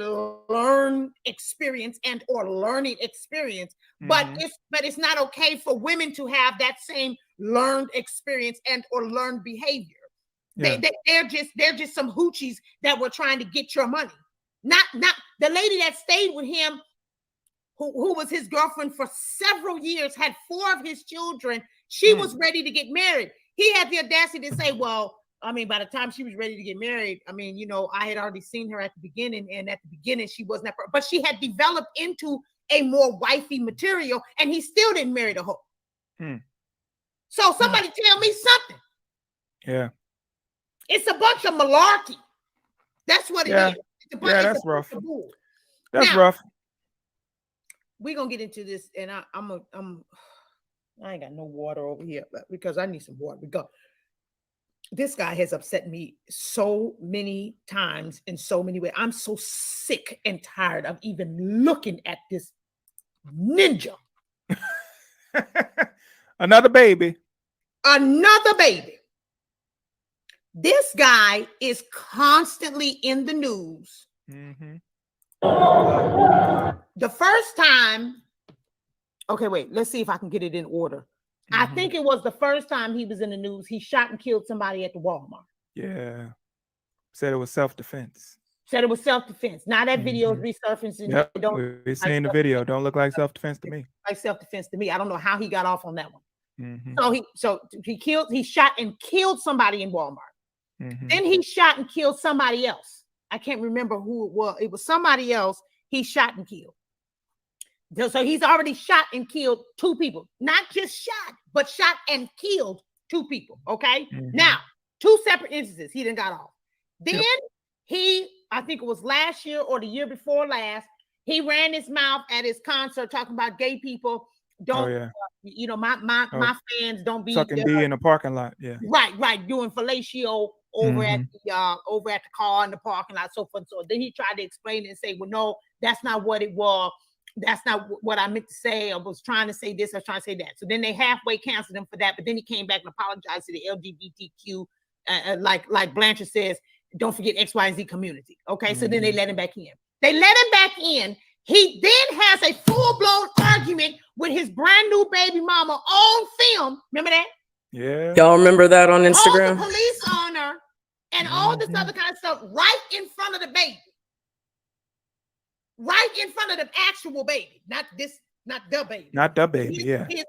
learned experience and or learning experience, but it's not okay for women to have that same learned experience and or learned behavior. Yeah. They're just some hoochies that were trying to get your money. Not the lady that stayed with him, who was his girlfriend for several years, had 4 of his children. She was ready to get married. He had the audacity to say, well, I mean, by the time she was ready to get married, I mean, you know, I had already seen her at the beginning, and at the beginning she wasn't, but she had developed into a more wifey material, and he still didn't marry the hoe. So somebody tell me something. Yeah. It's a bunch of malarkey. That's what it is. That's rough. That's rough. We're gonna get into this, and I ain't got no water over here, because I need some water. This guy has upset me so many times in so many ways. I'm so sick and tired of even looking at this ninja. Another baby. This guy is constantly in the news. The first time, okay, wait, let's see if I can get it in order. I think it was the first time he was in the news. He shot and killed somebody at the Walmart. Yeah. Said it was self-defense. Now that video is resurfacing. Yep. We're seeing the video. Don't look like self-defense to me. Like self-defense to me. I don't know how he got off on that one. So he shot and killed somebody in Walmart. Then he shot and killed somebody else. I can't remember who it was. It was somebody else he shot and killed. So he's already shot and killed 2 people. Not just shot, but shot and killed 2 people. Okay. Now, 2 separate instances. He didn't got off. Then I think it was last year or the year before last, he ran his mouth at his concert talking about gay people. Don't my fans don't be sucking D in the parking lot. Yeah. Right. Doing fellatio over at the car in the parking lot, so forth. So then he tried to explain it and say, well, no, that's not what it was. That's not what I meant to say. I was trying to say this. I was trying to say that. So then they halfway canceled him for that. But then he came back and apologized to the LGBTQ, like Blanchard says, don't forget X, Y, and Z community. Okay, so then they let him back in. They let him back in. He then has a full-blown argument with his brand new baby mama on film. Remember that? Yeah. Y'all remember that on Instagram? Called the police on her and all this other kind of stuff right in front of the baby. Right in front of the actual baby. Not the baby. Not the baby, His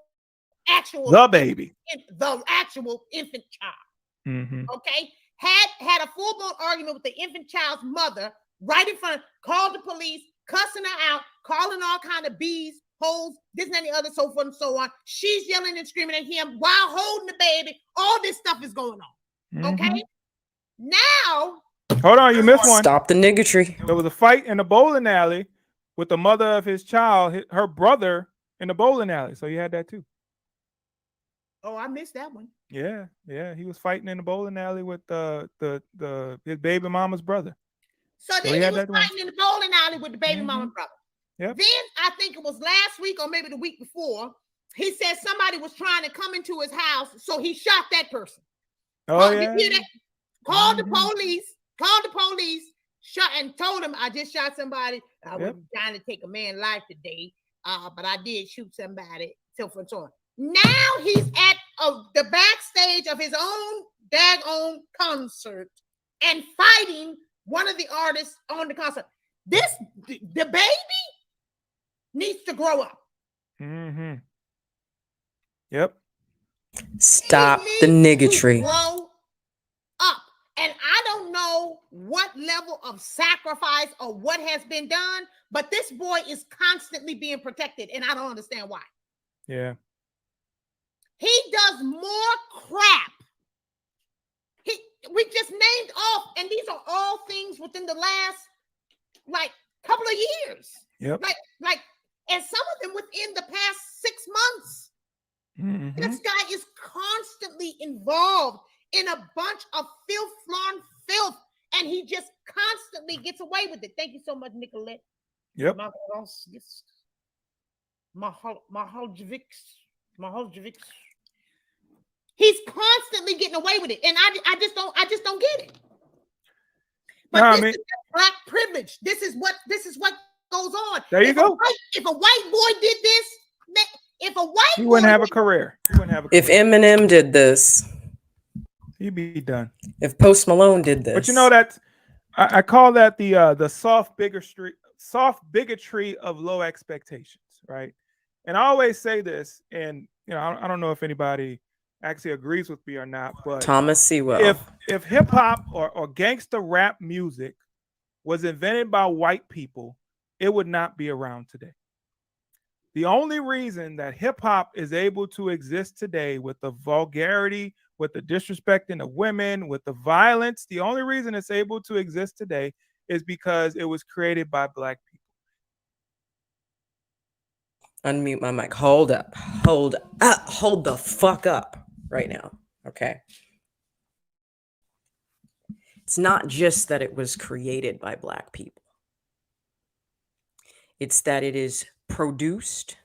actual the baby. The actual infant child. Okay? Had a full-blown argument with the infant child's mother right in front, called the police, cussing her out, calling all kind of bees, holes, this and that and the other, so forth and so on. She's yelling and screaming at him while holding the baby. All this stuff is going on. Okay? Now, hold on, you missed one. Stop the niggotry. There was a fight in the bowling alley with the mother of his child, her brother, in the bowling alley. So you had that too. Oh, I missed that one. Yeah. He was fighting in the bowling alley with his baby mama's brother. So then he was fighting in the bowling alley with the baby mama brother. Yep. Then I think it was last week or maybe the week before, he said somebody was trying to come into his house, so he shot that person. Oh, yeah. Did you hear that? Called the police, shot and told him, I just shot somebody. I wasn't trying to take a man's life today, but I did shoot somebody, so forth and so on. Now he's at the backstage of his own daggone concert and fighting one of the artists on the concert. The baby needs to grow up. Yep. Stop the niggotry. Grow up. And I don't know what level of sacrifice or what has been done, but this boy is constantly being protected, and I don't understand why. Yeah. He does more crap. We just named off, and these are all things within the last couple of years. Yep. And some of them within the past 6 months. This guy is constantly involved in a bunch of filth, and he just constantly gets away with it. Thank you so much, Nicolette. Yep. He's constantly getting away with it, and I just don't get it. But this is black privilege. This is what goes on. There you go. If a white boy did this, he wouldn't have a career. If Eminem did this, he'd be done. If Post Malone did this, but you know that I call that the soft bigotry of low expectations, right? And I always say this, and I don't know if anybody actually agrees with me or not, but Thomas Sewell. If hip hop or gangster rap music was invented by white people, it would not be around today. The only reason that hip hop is able to exist today with the vulgarity, with the disrespecting of women, with the violence, the only reason it's able to exist today is because it was created by black people. Unmute my mic. Hold up. Hold the fuck up right now. Okay. It's not just that it was created by black people. It's that it is produced,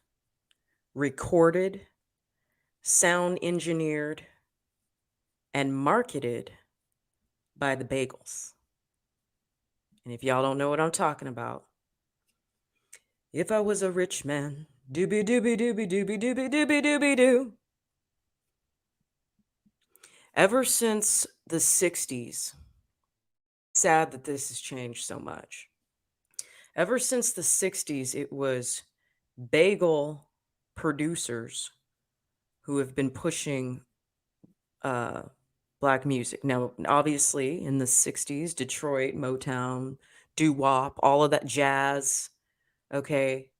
recorded, sound engineered, and marketed by the bagels. And if y'all don't know what I'm talking about, if I was a rich man, doobie doobie doobie doobie doobie doobie doobie doo. Ever since the 60s, sad that this has changed so much. Ever since the 60s, it was bagel producers who have been pushing black music. Now, obviously, in the 60s, Detroit, Motown, doo-wop, all of that jazz, okay,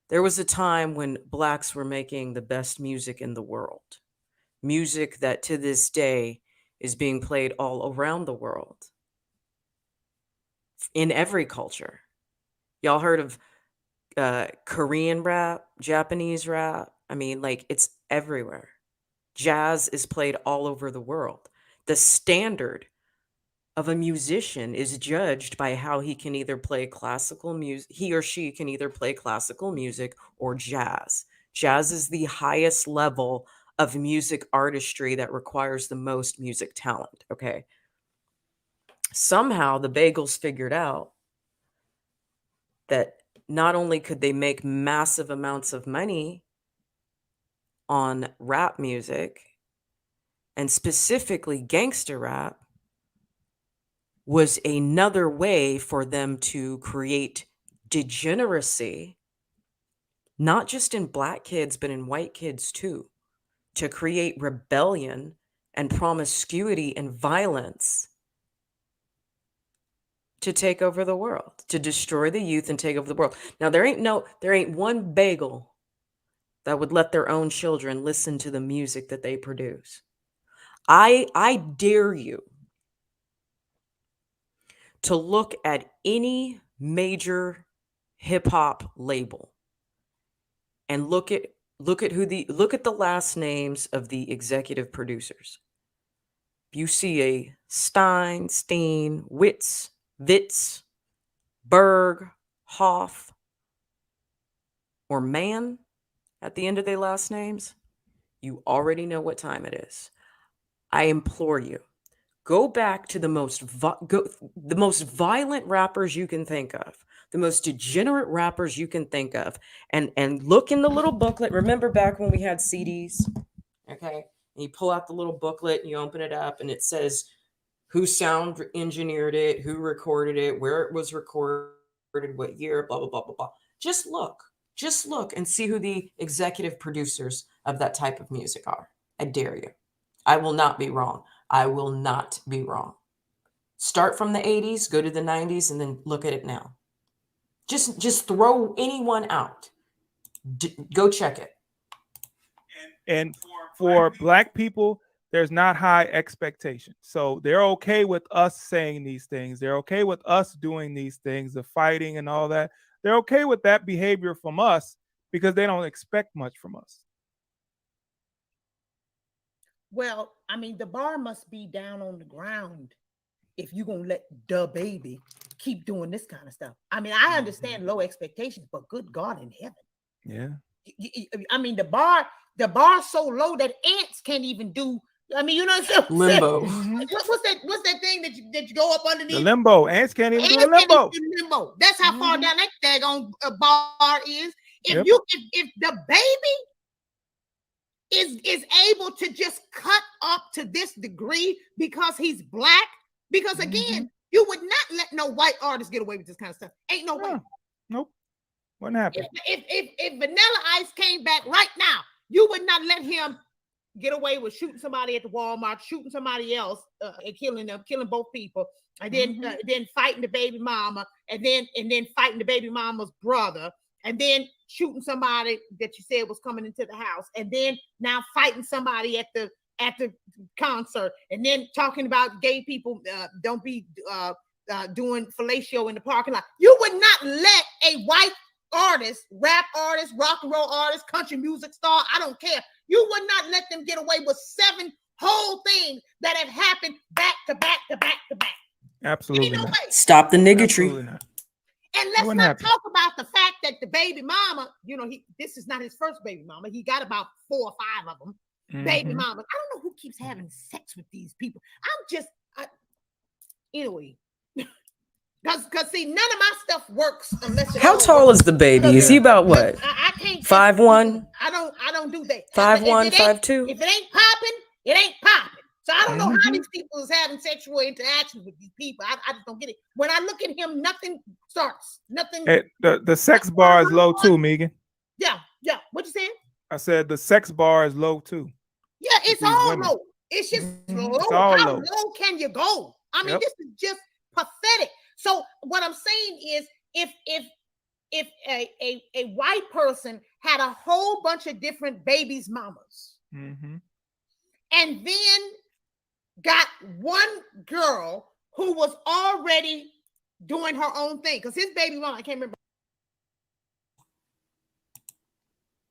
There was a time when blacks were making the best music in the world. Music that to this day is being played all around the world. In every culture. Y'all heard of Korean rap, Japanese rap? I mean, like, it's everywhere. Jazz is played all over the world. The standard of a musician is judged by how he can either play classical music, he or she can either play classical music or jazz. Jazz is the highest level of music artistry that requires the most music talent, okay? Somehow the Bagels figured out that not only could they make massive amounts of money on rap music, and specifically gangster rap, was another way for them to create degeneracy, not just in black kids, but in white kids too, to create rebellion and promiscuity and violence to take over the world, to destroy the youth and take over the world. Now, there ain't one bagel that would let their own children listen to the music that they produce. I dare you to look at any major hip hop label and look at the last names of the executive producers. You see a Stein, Steen, Witz, Berg, Hoff, or Mann at the end of their last names, you already know what time it is. I implore you, go back to the most violent rappers you can think of, the most degenerate rappers you can think of, and look in the little booklet. Remember back when we had CDs? Okay. And you pull out the little booklet and you open it up and it says who sound engineered it, who recorded it, where it was recorded, what year, blah, blah, blah, blah, blah. Just look and see who the executive producers of that type of music are. I dare you. I will not be wrong. I will not be wrong. Start from the 80s, go to the 90s, and then look at it now. Just throw anyone out. Go check it. And for black people, there's not high expectations. So they're okay with us saying these things. They're okay with us doing these things, the fighting and all that. They're okay with that behavior from us because they don't expect much from us. Well, I mean, the bar must be down on the ground if you're going to let the baby keep doing this kind of stuff. I mean, I understand low expectations, but good God in heaven. Yeah. I mean, the bar's so low that ants can't even do. I mean, you know what I'm saying? Limbo. What's that thing that you go up underneath? The limbo. Ants can't even do the limbo. Limbo. That's how far down that daggone bar is. If the baby is able to just cut up to this degree because he's black, because again, you would not let no white artist get away with this kind of stuff. Ain't no way. Nope. Wouldn't happen. If Vanilla Ice came back right now, you would not let him get away with shooting somebody at the Walmart, shooting somebody else, and killing both people, and then fighting the baby mama, and then fighting the baby mama's brother, and then shooting somebody that you said was coming into the house, and then now fighting somebody at the concert, and then talking about gay people don't be doing fellatio in the parking lot. You would not let a white artist, rap artist, rock and roll artist, country music star, I don't care. You would not let them get away with 7 whole things that have happened back to back to back to back. Absolutely No not. way. Stop the niggotry. And let's not talk about the fact that the baby mama, this is not his first baby mama. He got about 4 or 5 of them. Baby mamas. I don't know who keeps having sex with these people. Anyway. Because see, none of my stuff works unless. How tall is the baby? Is he about what? I can't. 5'1"? I don't do that. 5'1", 5'2"? If it ain't popping, it ain't popping. So I don't know how these people is having sexual interactions with these people. I just don't get it. When I look at him, nothing starts. Nothing. Hey, the sex bar is low too, Megan. Yeah. What you saying? I said the sex bar is low too. Yeah, it's all low. It's just low. It's all How low. low can you go? I mean, this is just pathetic. So what I'm saying is, if if a white person had a whole bunch of different babies' mamas, Mm-hmm. and then got one girl who was already doing her own thing, because his baby mama, I can't remember.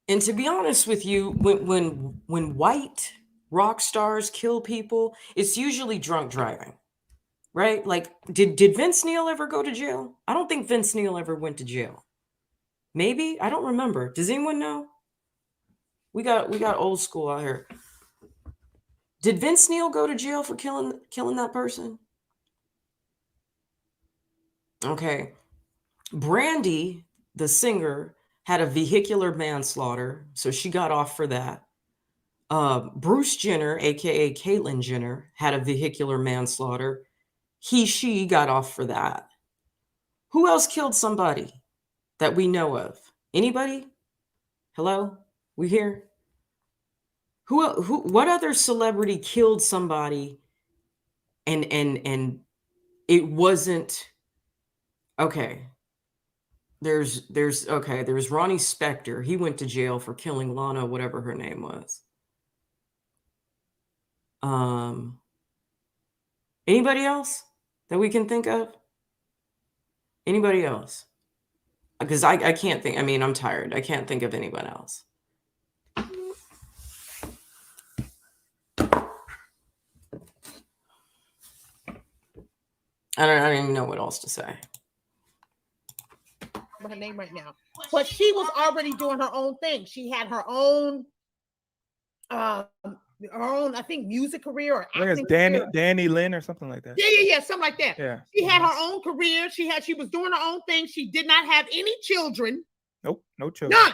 And to be honest with you, when white rock stars kill people, it's usually drunk driving, right? Like, did Vince Neil ever go to jail? I don't think Vince Neil ever went to jail. Maybe, I don't remember. Does anyone know? We got old school out here. Did Vince Neil go to jail for killing that person? Okay. Brandy, the singer, had a vehicular manslaughter, so she got off for that. Bruce Jenner, aka Caitlyn Jenner, had a vehicular manslaughter. She got off for that. Who else killed somebody that we know of? Anybody? Hello? We here? What other celebrity killed somebody and it wasn't okay? There's Ronnie Spector. He went to jail for killing Lana, whatever her name was. Anybody else that we can think of? Anybody else? Because I can't think. I mean, I'm tired. I can't think of anyone else. I don't even know what else to say. Her name right now, but she was already doing her own thing. She had her own, I think, music career or I think it's Danny Lynn or something like that. Yeah, something like that. Yeah, she had her own career. She was doing her own thing. She did not have any children. Nope, no children. None.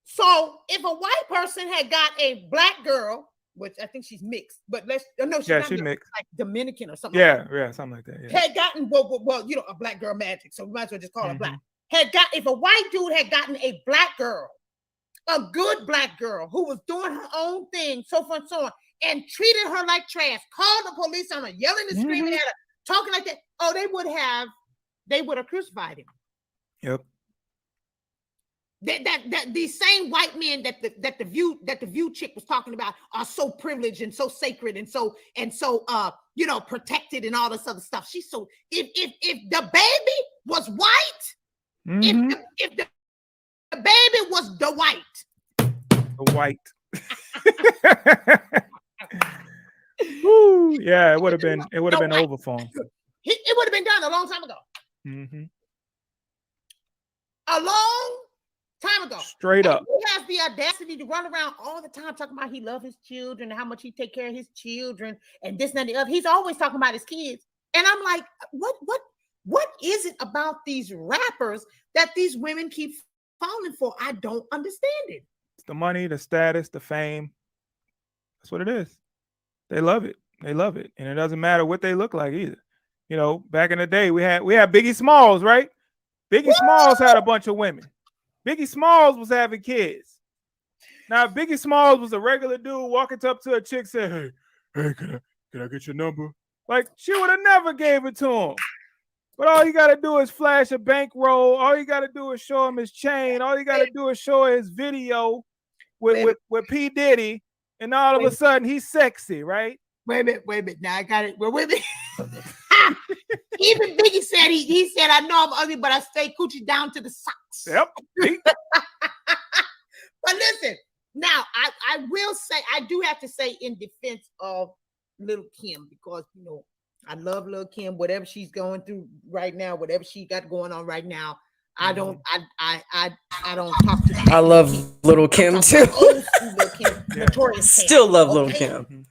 So if a white person had got a black girl, which I think she's mixed, but she's mixed, like Dominican or something. Yeah, something like that. Yeah. Had gotten well, a black girl magic, so we might as well just call her black. If a white dude had gotten a black girl, a good black girl who was doing her own thing, so forth and so on, and treated her like trash, called the police on her, yelling and screaming at her, talking like that, they would have crucified him. Yep. That these same white men that the view chick was talking about are so privileged and so sacred and so protected and all this other stuff. She's so if the baby was white, if the baby was the white. Woo, yeah, it would have been over for him. It would have been done a long time ago. Mm-hmm. A long time ago. Straight up. He has the audacity to run around all the time talking about he loves his children and how much he take care of his children and this and the other. He's always talking about his kids. And I'm like, what is it about these rappers that these women keep falling for? I don't understand it. It's the money, the status, the fame. That's what it is. They love it. They love it. And it doesn't matter what they look like either. You know, back in the day, we had Biggie Smalls, right? Biggie Smalls had a bunch of women. Biggie Smalls was having kids. Now, if Biggie Smalls was a regular dude walking up to a chick, said, hey, can I get your number? Like, she would have never gave it to him. But all you got to do is flash a bankroll. All you got to do is show him his chain. All you got to do is show his video with P. Diddy. And all of a sudden, he's sexy, right? Wait a minute. Now I got it. Well, wait a minute. Even Biggie said, he said, I know I'm ugly, but I stay coochie down to the socks. Yep. But listen, now I will say, I do have to say in defense of Lil' Kim, because, I love Lil' Kim, whatever she's going through right now, whatever she got going on right now. I don't talk to her. I love Lil' Kim too. Old school Lil' Kim, notorious. Still love Lil' Kim.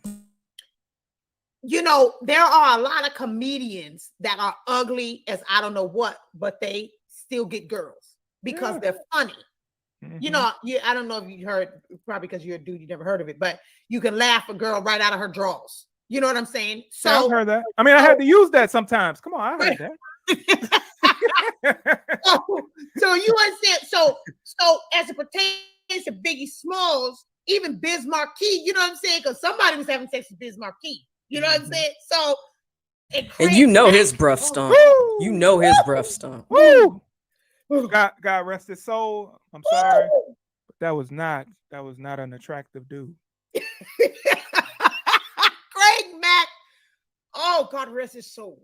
There are a lot of comedians that are ugly as I don't know what, but they still get girls because they're funny. Mm-hmm. I don't know if you heard, probably because you're a dude, you never heard of it, but you can laugh a girl right out of her drawers. You know what I'm saying? So yeah, I've heard that. I mean, I had to use that sometimes. Come on, I heard that. so you understand? So as it pertains to Biggie Smalls, even Biz Markie, you know what I'm saying? Because somebody was having sex with Biz Markie. You know what I'm saying? So, and his breath stunk. You know his breath stunk. Woo! God rest his soul. I'm sorry, but that was not an attractive dude. Craig Mack. Oh, God rest his soul.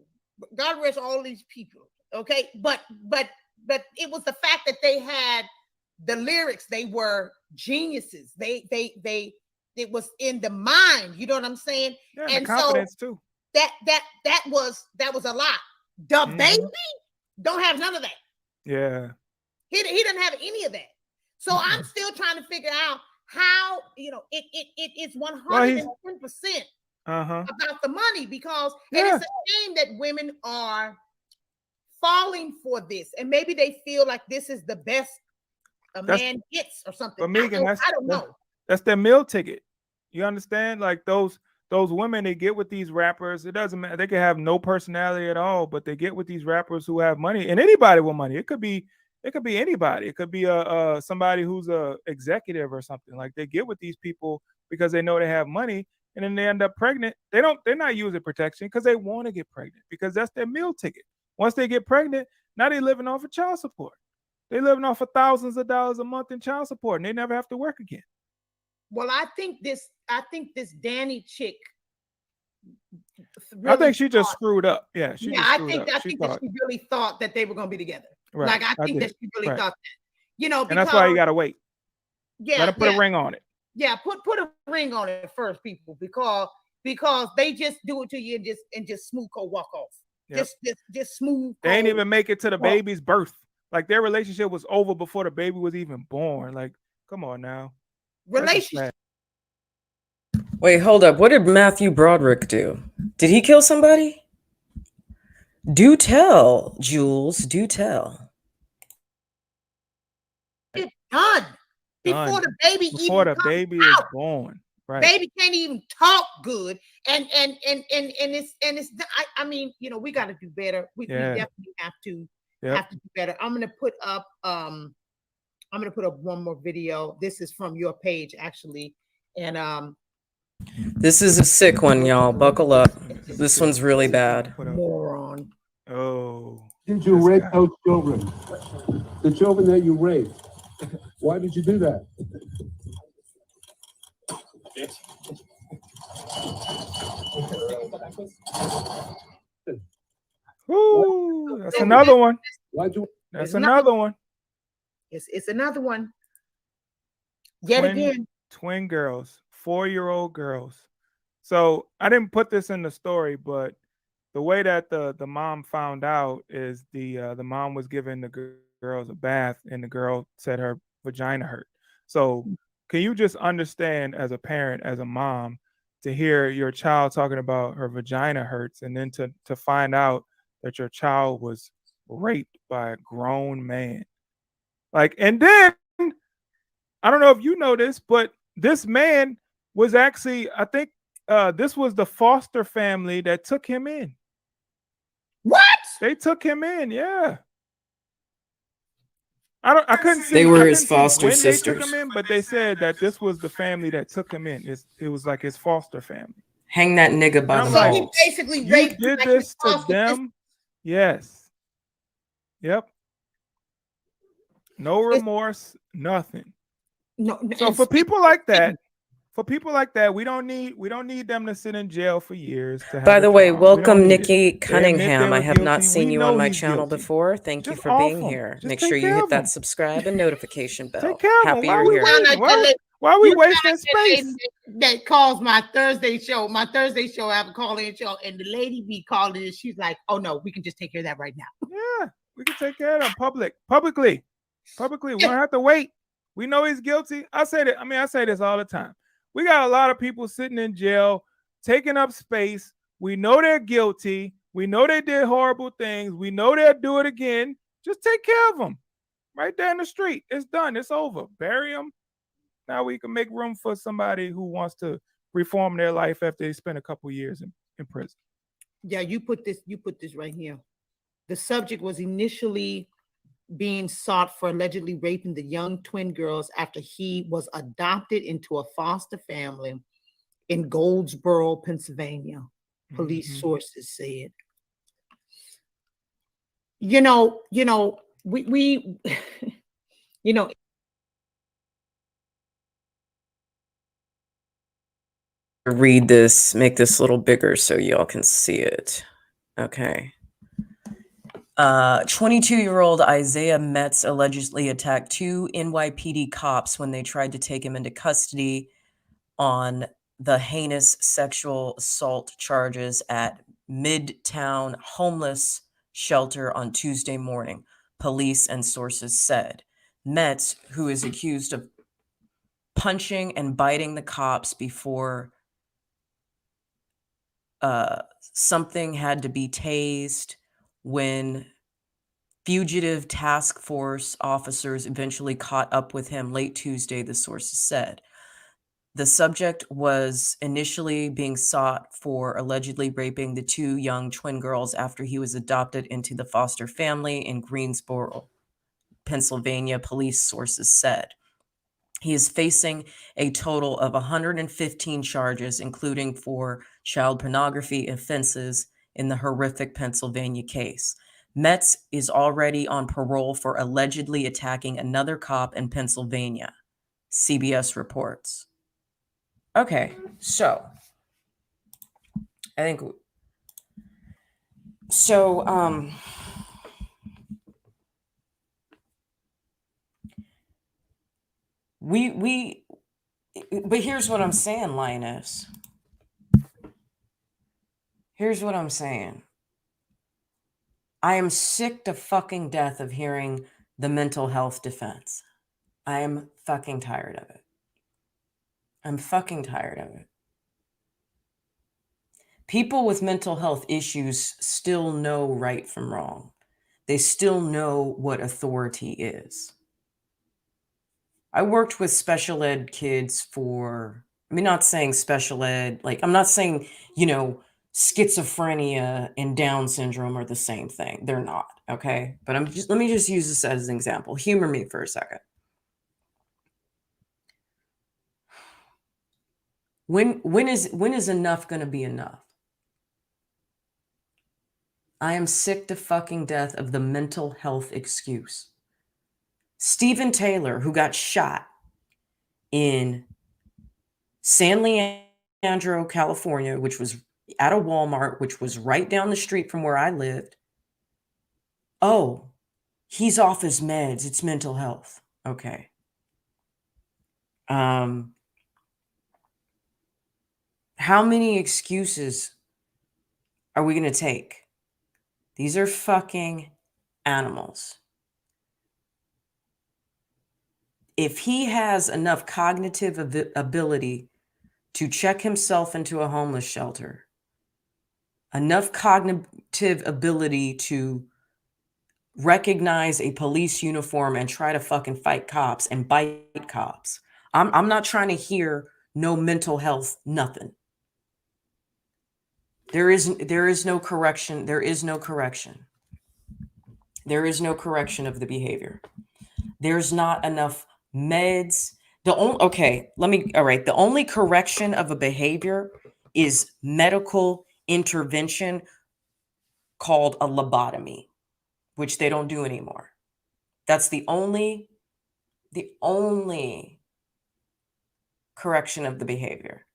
God rest all these people. Okay, but it was the fact that they had the lyrics. They were geniuses. It was in the mind. You know what I'm saying? Yeah, and the confidence so too. That was a lot. The baby don't have none of that. Yeah. He doesn't have any of that. So I'm still trying to figure out how, it is 110% about the money, because and it's a shame that women are falling for this, and maybe they feel like this is the best a man gets or something. But Megan, I don't know. That's their meal ticket. You understand? Like those women, they get with these rappers. It doesn't matter. They can have no personality at all, but they get with these rappers who have money, and anybody with money. It could be anybody. It could be somebody who's a executive or something. Like they get with these people because they know they have money, and then they end up pregnant. They're not using protection because they want to get pregnant, because that's their meal ticket. Once they get pregnant, now they're living off of child support. They're living off of thousands of dollars a month in child support, and they never have to work again. Well, I think this Danny chick. Really I think she just screwed up. Yeah, I think that she really thought that they were going to be together. Right. Like I think that she really thought that. Because, and that's why you got to wait. Yeah, let her put a ring on it. Yeah, put a ring on it first, people, because they just do it to you and just smooth cold walk off. Yep. Just smooth. They ain't even make it to the baby's birth. Like their relationship was over before the baby was even born. Like, come on now. Relationship. Wait, hold up. What did Matthew Broderick do? Did he kill somebody? Do tell, Jules. Do tell. It's done before the baby is born. Right. Baby can't even talk good, and it's. I mean, we got to do better. We definitely have to do better. I'm gonna put up one more video. This is from your page, actually, and this is a sick one, y'all. Buckle up. This one's really bad. Moron. Oh. Did you rape those children? The children that you raped. Why did you do that? Ooh, that's another one. That's another one. It's another one. Again. Twin girls, 4-year-old girls. So I didn't put this in the story, but the way that the mom found out is the mom was giving the girls a bath, and the girl said her vagina hurt. So can you just understand, as a parent, as a mom, to hear your child talking about her vagina hurts, and then to find out that your child was raped by a grown man? Like, and then I don't know if you know this, but this man was actually, I think this was the foster family that took him in. What? They took him in, yeah. I couldn't see. They were his foster when sisters. They took him in, but they said that this was the family that took him in. It was like his foster family. Hang that nigga by the balls. So he basically you did this to them? Yes. Yep. No remorse, nothing. No. So for people like that, we don't need them to sit in jail for years. By the way, welcome Nikki Cunningham. I have not seen you on my channel before. Thank you for being here. Make sure you hit that subscribe and notification bell. Happy you're here. Why are we wasting space? That calls my Thursday show. My Thursday show, I have a call-in show, and the lady be calling it. She's like, "Oh no, we can just take care of that right now." Yeah, we can take care of them publicly. We don't have to wait. We know he's guilty. I say this all the time. We got a lot of people sitting in jail, taking up space. We know they're guilty. We know they did horrible things. We know they'll do it again. Just take care of them right there in the street. It's done. It's over. Bury them. Now we can make room for somebody who wants to reform their life after they spend a couple years in prison. Yeah, you put this right here. The subject was initially being sought for allegedly raping the young twin girls after he was adopted into a foster family in Goldsboro, Pennsylvania. Police sources said. we you know, read this, make this a little bigger so y'all can see it. Okay. 22-year-old Isaiah Metz allegedly attacked 2 NYPD cops when they tried to take him into custody on the heinous sexual assault charges at Midtown homeless shelter on Tuesday morning, police and sources said. Metz, who is accused of punching and biting the cops before something had to be tased when fugitive task force officers eventually caught up with him late Tuesday, the sources said. The subject was initially being sought for allegedly raping the 2 young twin girls after he was adopted into the foster family in Greensboro, Pennsylvania, police sources said. He is facing a total of 115 charges, including for child pornography offenses in the horrific Pennsylvania case. Metz is already on parole for allegedly attacking another cop in Pennsylvania, CBS reports. Okay, so I think so. But here's what I'm saying, Linus. Here's what I'm saying. I am sick to fucking death of hearing the mental health defense. I am fucking tired of it. I'm fucking tired of it. People with mental health issues still know right from wrong. They still know what authority is. I worked with special ed kids for, I mean, not saying special ed, like, I'm not saying, you know, schizophrenia and Down syndrome are the same thing. They're not, okay? But let me just use this as an example. Humor me for a second. When is enough going to be enough? I am sick to fucking death of the mental health excuse. Stephen Taylor, who got shot in San Leandro, California, which was at a Walmart, which was right down the street from where I lived. Oh, he's off his meds. It's mental health. Okay. How many excuses are we going to take? These are fucking animals. If he has enough cognitive ability to check himself into a homeless shelter, enough cognitive ability to recognize a police uniform and try to fucking fight cops and bite cops. I'm not trying to hear no mental health, nothing. There is no correction. There is no correction. There is no correction of the behavior. There's not enough meds. The only correction of a behavior is medical intervention called a lobotomy, which they don't do anymore. That's the only correction of the behavior.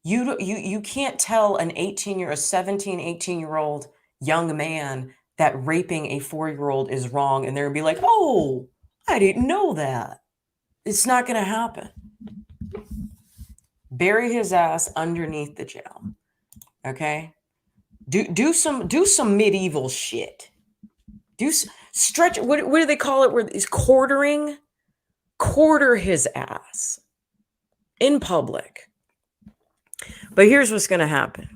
You can't tell a 17, 18-year-old young man that raping a 4-year-old is wrong, and they're gonna be like, oh, I didn't know that. It's not gonna happen. Bury his ass underneath the jail. Okay? Do some medieval shit. Stretch, what do they call it? Where is quartering? Quarter his ass in public. But here's what's going to happen.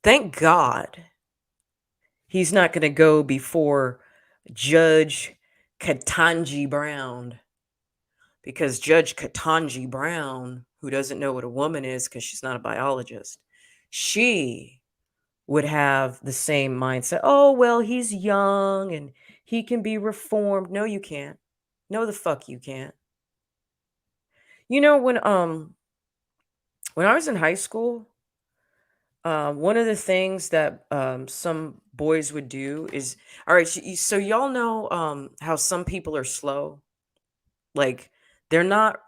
Thank God he's not going to go before Judge Ketanji Brown, because Judge Ketanji Brown, who doesn't know what a woman is because she's not a biologist, she would have the same mindset. Oh, well, he's young and he can be reformed. No, you can't. No, the fuck you can't. You know, when I was in high school, One of the things that some boys would do is, all right, so y'all know how some people are slow. Like they're not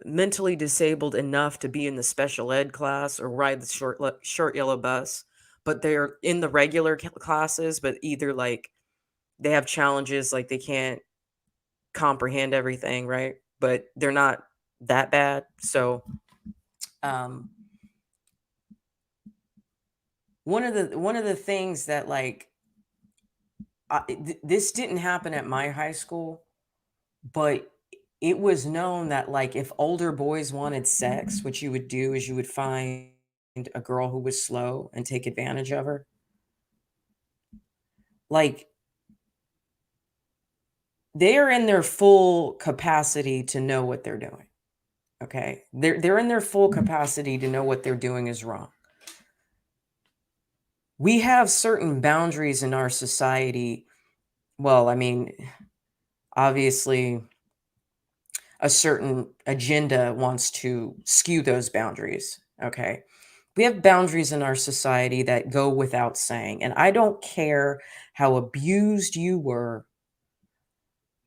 mentally disabled enough to be in the special ed class or ride the short yellow bus, but they're in the regular classes, but either like they have challenges, like they can't comprehend everything, right? But they're not that bad. So one of the things that like this didn't happen at my high school, but it was known that like if older boys wanted sex, what you would do is you would find a girl who was slow and take advantage of her. Like they are in their full capacity to know what they're doing. Okay. They're in their full capacity to know what they're doing is wrong. We have certain boundaries in our society. Well, I mean, obviously a certain agenda wants to skew those boundaries. Okay. We have boundaries in our society that go without saying. And I don't care how abused you were.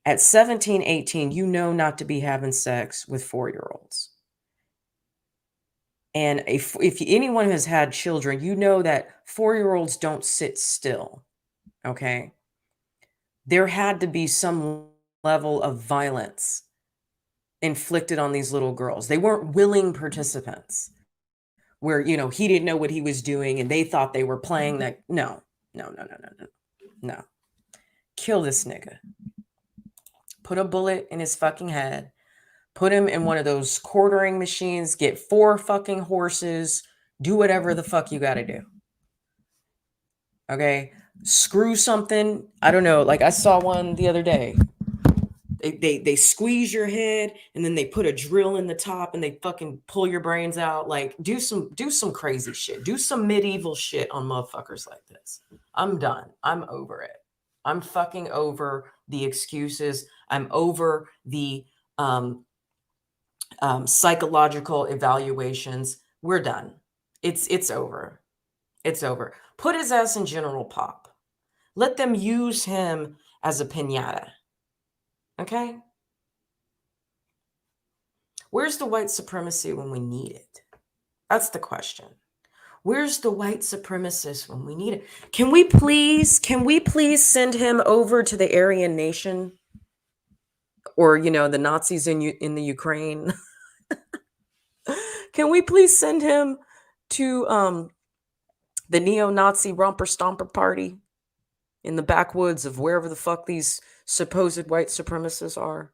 At 17, 18, you know not to be having sex with 4-year-olds. And if anyone has had children, you know that 4-year-olds don't sit still. Okay. There had to be some level of violence inflicted on these little girls. They weren't willing participants where, you know, he didn't know what he was doing and they thought they were playing that. No. Kill this nigga. Put a bullet in his fucking head. Put him in one of those quartering machines. Get 4 fucking horses. Do whatever the fuck you got to do. Okay. Screw something. I don't know. Like I saw one the other day. They squeeze your head and then they put a drill in the top and they fucking pull your brains out. Like do some crazy shit. Do some medieval shit on motherfuckers like this. I'm done. I'm over it. I'm fucking over the excuses. I'm over the psychological evaluations. We're done. It's over. It's over. Put his ass in General Pop. Let them use him as a piñata. Okay? Where's the white supremacy when we need it? That's the question. Where's the white supremacist when we need it? Can we please send him over to the Aryan nation? Or, you know, the Nazis in the Ukraine? Can we please send him to the neo-Nazi romper stomper party in the backwoods of wherever the fuck these supposed white supremacists are?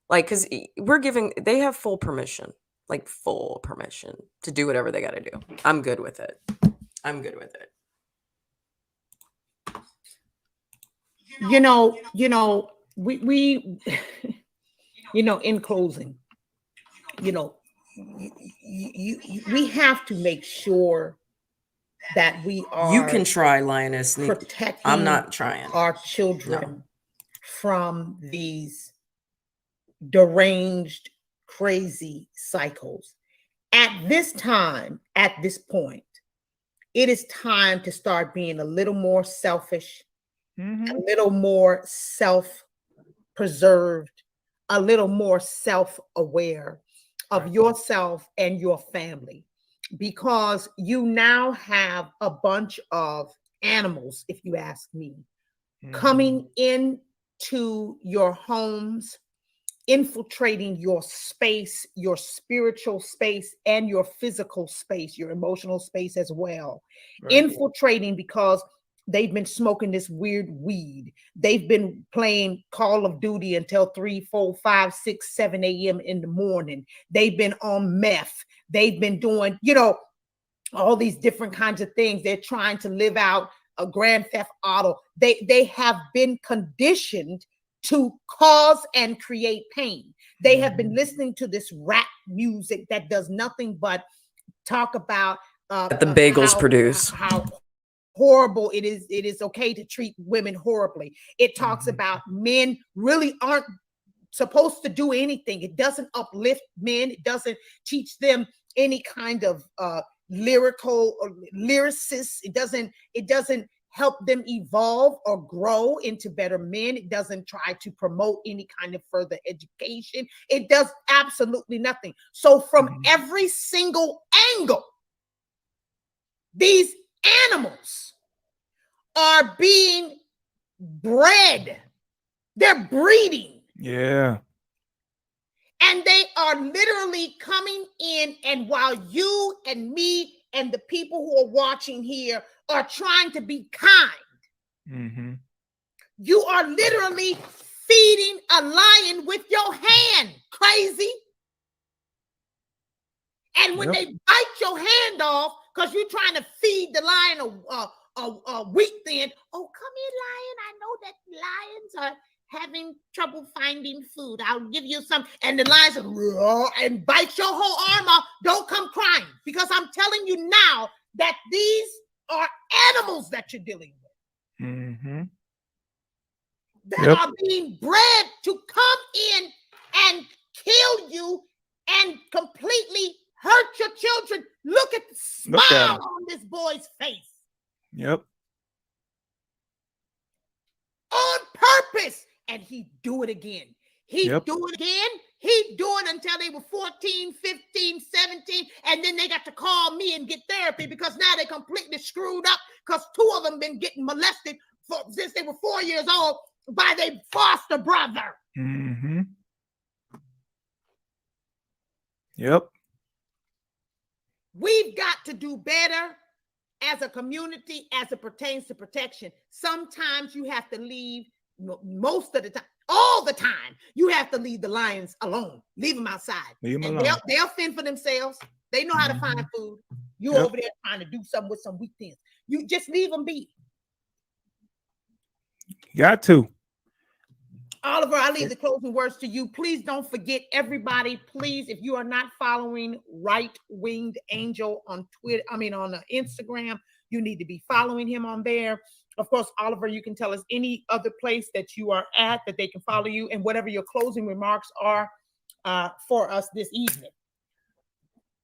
Like, because they have full permission to do whatever they got to do. I'm good with it. You know, we you know, in closing, you know, we have to make sure that we are. You can try, Lioness. Protecting I'm not trying. Our children from these deranged, crazy cycles. At this time, at this point, it is time to start being a little more selfish, a little more self-preserved, a little more self-aware of yourself and your family, because you now have a bunch of animals, if you ask me, coming into your homes, infiltrating your space, your spiritual space, and your physical space, your emotional space as well. Infiltrating because they've been smoking this weird weed. They've been playing Call of Duty until 3, 4, 5, 6, 7 a.m. in the morning. They've been on meth. They've been doing, you know, all these different kinds of things. They're trying to live out a Grand Theft Auto. They have been conditioned to cause and create pain. They have been listening to this rap music that does nothing but talk about that the bagels produce. How horrible it is okay to treat women horribly. It talks about men really aren't supposed to do anything. It doesn't uplift men. It doesn't teach them any kind of lyrical or lyricists. It doesn't help them evolve or grow into better men. It doesn't try to promote any kind of further education. It does absolutely nothing. So from every single angle, these animals are being bred. They're breeding. Yeah. And they are literally coming in, and while you and me and the people who are watching here are trying to be kind, you are literally feeding a lion with your hand, crazy. And when they bite your hand off because you're trying to feed the lion a wheat thin, oh, come here, lion. I know that lions are having trouble finding food. I'll give you some. And the lion says, and bites your whole arm off. Don't come crying, because I'm telling you now that these are animals that you're dealing with. That are being bred to come in and kill you and completely hurt your children. Look at the smile on this boy's face. Yep. On purpose. And he do it again. He do it again. He do it until they were 14, 15, 17. And then they got to call me and get therapy, because now they completely screwed up, because 2 of them been getting molested since they were 4 years old by their foster brother. Yep. We've got to do better as a community as it pertains to protection. Sometimes you have to leave, most of the time, all the time, you have to leave the lions alone. Leave them outside. Leave them and alone. They'll fend for themselves. They know how to find food. You over there trying to do something with some weak things. You just leave them be. Got to. Oliver, I leave the closing words to you. Please don't forget, everybody, please, if you are not following Right Winged Angel on Twitter, on Instagram, you need to be following him on there. Of course, Oliver, you can tell us any other place that you are at that they can follow you, and whatever your closing remarks are for us this evening.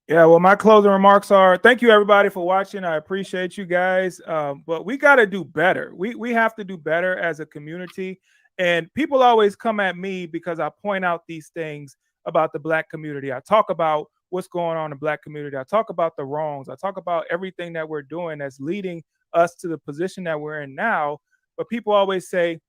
Yeah, well, my closing remarks are, thank you, everybody, for watching. I appreciate you guys. But we got to do better. We have to do better as a community. And people always come at me because I point out these things about the Black community. I talk about what's going on in the Black community. I talk about the wrongs. I talk about everything that we're doing that's leading us to the position that we're in now. But people always say,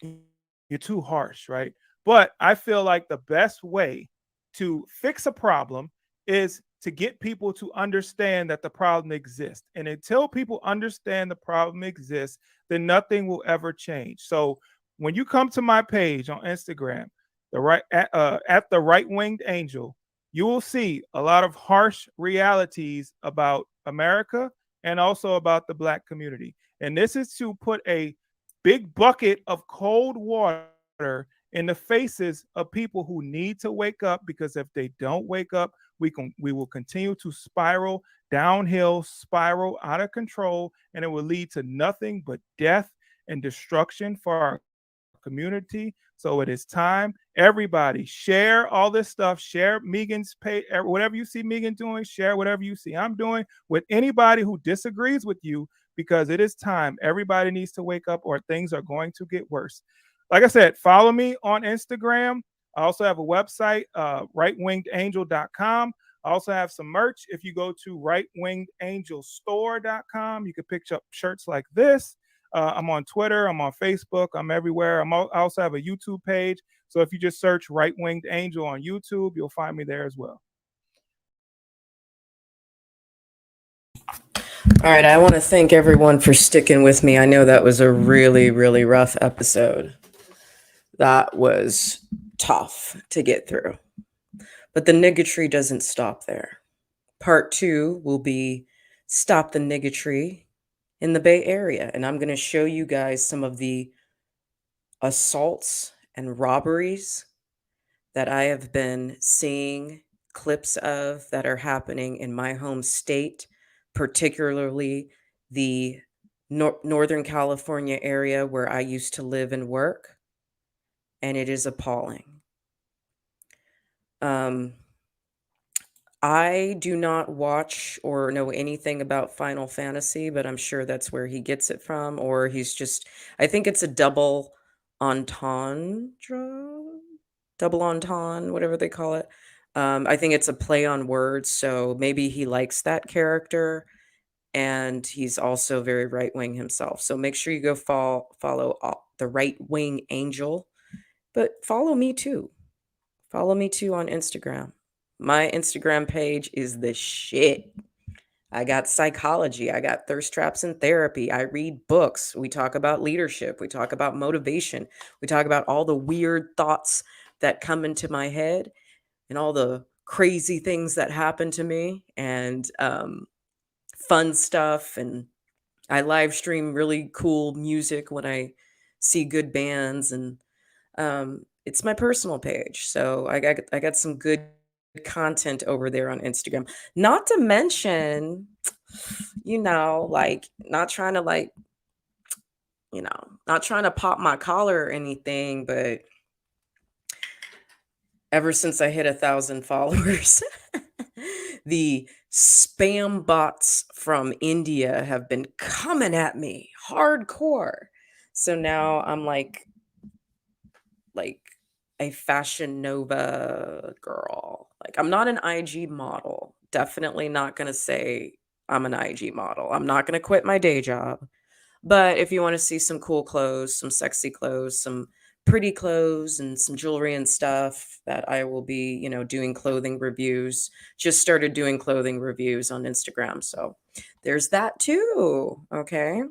you're too harsh, right? But I feel like the best way to fix a problem is to get people to understand that the problem exists. And until people understand the problem exists, then nothing will ever change. So when you come to my page on Instagram, at the Right Winged Angel, you will see a lot of harsh realities about America and also about the Black community. And this is to put a big bucket of cold water in the faces of people who need to wake up, because if they don't wake up, we will continue to spiral downhill, spiral out of control, and it will lead to nothing but death and destruction for our community. So it is time, everybody, share all this stuff. Share Megan's page, whatever you see Megan doing, share whatever you see I'm doing with anybody who disagrees with you, because it is time. Everybody needs to wake up or things are going to get worse. Like I said, follow me on Instagram. I also have a website, rightwingedangel.com. I also have some merch. If you go to rightwingedangel.store.com, you can pick up shirts like this. I'm on Twitter. I'm on Facebook. I'm everywhere. I also have a YouTube page. So if you just search Right Winged Angel on YouTube, you'll find me there as well. All right. I want to thank everyone for sticking with me. I know that was a really, really rough episode. That was tough to get through. But the NIGGTRY doesn't stop there. Part 2 will be Stop the NIGGTRY in the Bay Area. And I'm going to show you guys some of the assaults and robberies that I have been seeing clips of that are happening in my home state, particularly the Northern California area where I used to live and work. And it is appalling. I do not watch or know anything about Final Fantasy, but I'm sure that's where he gets it from, or he's just, I think it's a double entendre, double entendre, whatever they call it. I think it's a play on words, so maybe he likes that character, and he's also very right wing himself. So make sure you go follow the right wing angel, but follow me too. Follow me too on Instagram. My Instagram page is the shit. I got psychology. I got thirst traps and therapy. I read books. We talk about leadership. We talk about motivation. We talk about all the weird thoughts that come into my head and all the crazy things that happen to me and fun stuff. And I live stream really cool music when I see good bands, and it's my personal page. So I got some good content over there on Instagram. Not to mention, like not trying to not trying to pop my collar or anything, but ever since I hit 1,000 followers, the spam bots from India have been coming at me hardcore. So now I'm like a Fashion Nova girl. Like, I'm not an IG model. Definitely not going to say I'm an IG model. I'm not going to quit my day job. But if you want to see some cool clothes, some sexy clothes, some pretty clothes, and some jewelry and stuff, that I will be, doing clothing reviews. Just started doing clothing reviews on Instagram. So there's that too. Okay.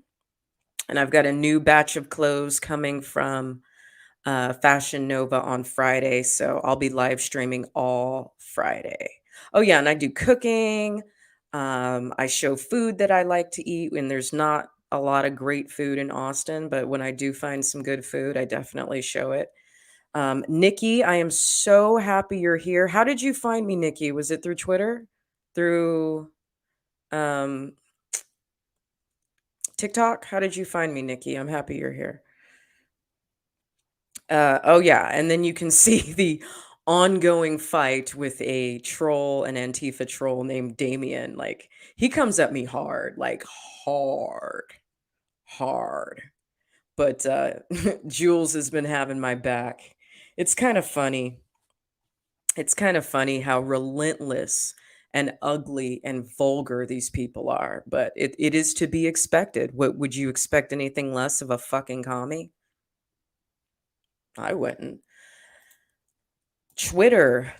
And I've got a new batch of clothes coming from Fashion Nova on Friday. So I'll be live streaming all Friday. Oh, yeah. And I do cooking. I show food that I like to eat, and there's not a lot of great food in Austin, but when I do find some good food, I definitely show it. Nikki, I am so happy you're here. How did you find me, Nikki? Was it through Twitter? Through TikTok? How did you find me, Nikki? I'm happy you're here. Oh yeah, and then you can see the ongoing fight with a troll, an Antifa troll named Damien. Like, he comes at me hard, like hard. But Jules has been having my back. It's kind of funny. It's kind of funny how relentless and ugly and vulgar these people are, but it is to be expected. What would you expect anything less of a fucking commie? I wouldn't. Twitter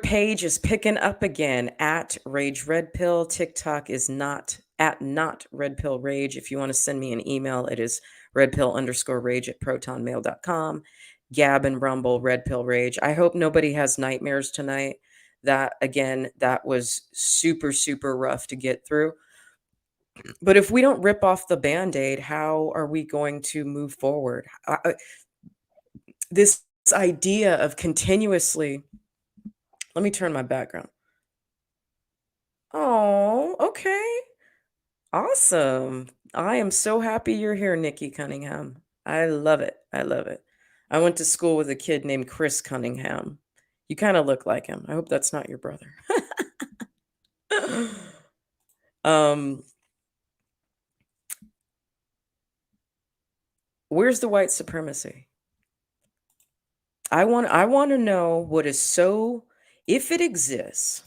page is picking up again at Rage Red Pill. TikTok is not Red Pill Rage. If you want to send me an email, it is redpill_rage@protonmail.com. Gab and Rumble, Red Pill Rage. I hope nobody has nightmares tonight. That was super, super rough to get through. But if we don't rip off the Band-Aid, how are we going to move forward? This idea of continuously, let me turn my background. Oh, okay. Awesome. I am so happy you're here, Nikki Cunningham. I love it. I love it. I went to school with a kid named Chris Cunningham. You kind of look like him. I hope that's not your brother. Where's the white supremacy? I want to know what is so, if it exists,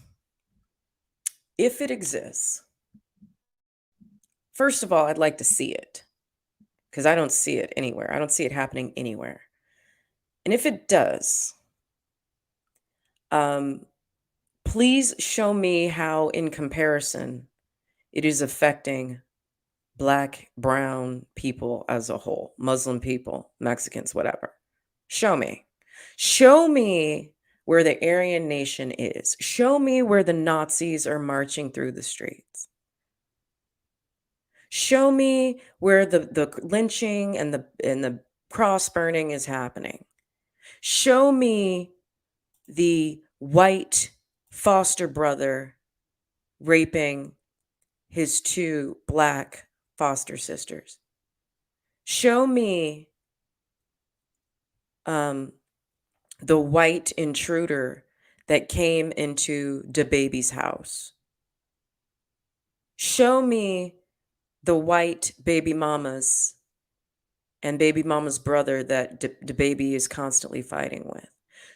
first of all, I'd like to see it, because I don't see it anywhere. I don't see it happening anywhere. And if it does, please show me how, in comparison, it is affecting Black, brown people as a whole, Muslim people, Mexicans, whatever. Show me. Show me where the Aryan nation is. Show me where the Nazis are marching through the streets. Show me where the lynching and the cross burning is happening. Show me the white foster brother raping his 2 Black foster sisters. Show me the white intruder that came into DaBaby's house. Show me the white baby mamas and baby mama's brother that DaBaby is constantly fighting with.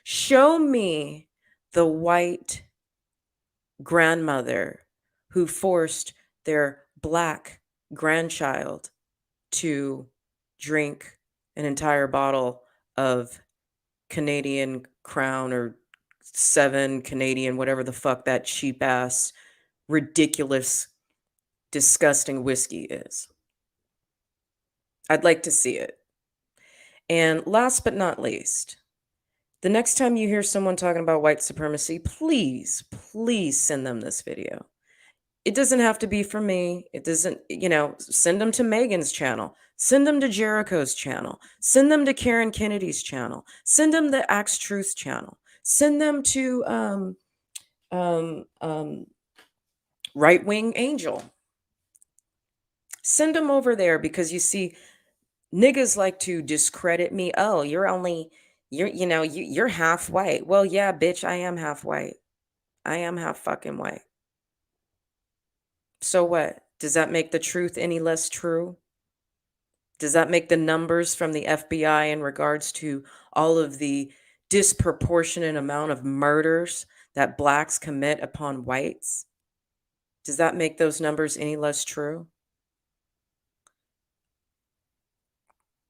Show me the white grandmother who forced their black grandchild to drink an entire bottle of Canadian Crown or 7 Canadian, whatever the fuck that cheap ass, ridiculous, disgusting whiskey is. I'd like to see it. And last but not least, the next time you hear someone talking about white supremacy, please, please send them this video. It doesn't have to be for me. It doesn't, send them to Megan's channel. Send them to Jericho's channel. Send them to Karen Kennedy's channel. Send them to Axe Truth channel. Send them to Right Wing Angel. Send them over there because you see, niggas like to discredit me. Oh, you're half white. Well, yeah, bitch, I am half white. I am half fucking white. So what? Does that make the truth any less true? Does that make the numbers from the FBI in regards to all of the disproportionate amount of murders that blacks commit upon whites? Does that make those numbers any less true?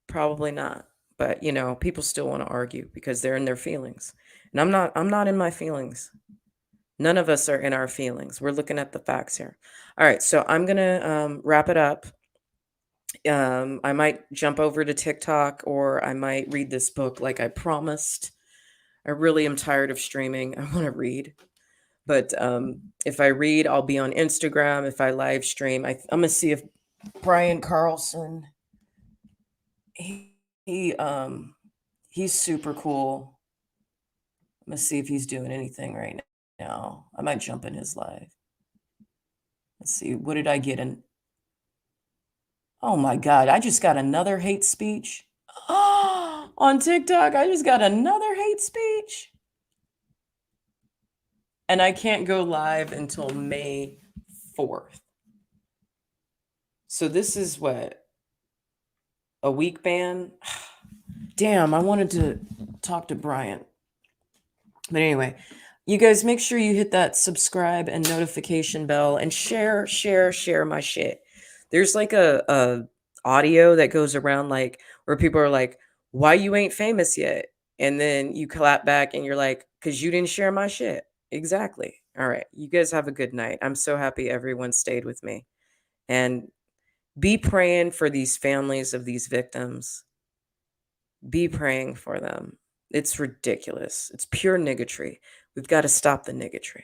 Probably not. But, people still want to argue because they're in their feelings. And I'm not in my feelings. None of us are in our feelings. We're looking at the facts here. All right, so I'm going to wrap it up. I might jump over to TikTok or I might read this book like I promised. I really am tired of streaming. I want to read. But if I read, I'll be on Instagram. If I live stream, I'm going to see if Brian Carlson, he's super cool. I'm going to see if he's doing anything right now. I might jump in his live. Let's see. What did I get in? Oh my God. I just got another hate speech. On TikTok, I just got another hate speech. And I can't go live until May 4th. So this is what? A week ban? Damn, I wanted to talk to Brian. But anyway, you guys make sure you hit that subscribe and notification bell and share my shit. There's like a audio that goes around like where people are like, why you ain't famous yet? And then you clap back and you're like, because you didn't share my shit. Exactly. All right. You guys have a good night. I'm so happy everyone stayed with me. And be praying for these families of these victims. Be praying for them. It's ridiculous. It's pure NIGGTRY. We've got to stop the NIGGTRY.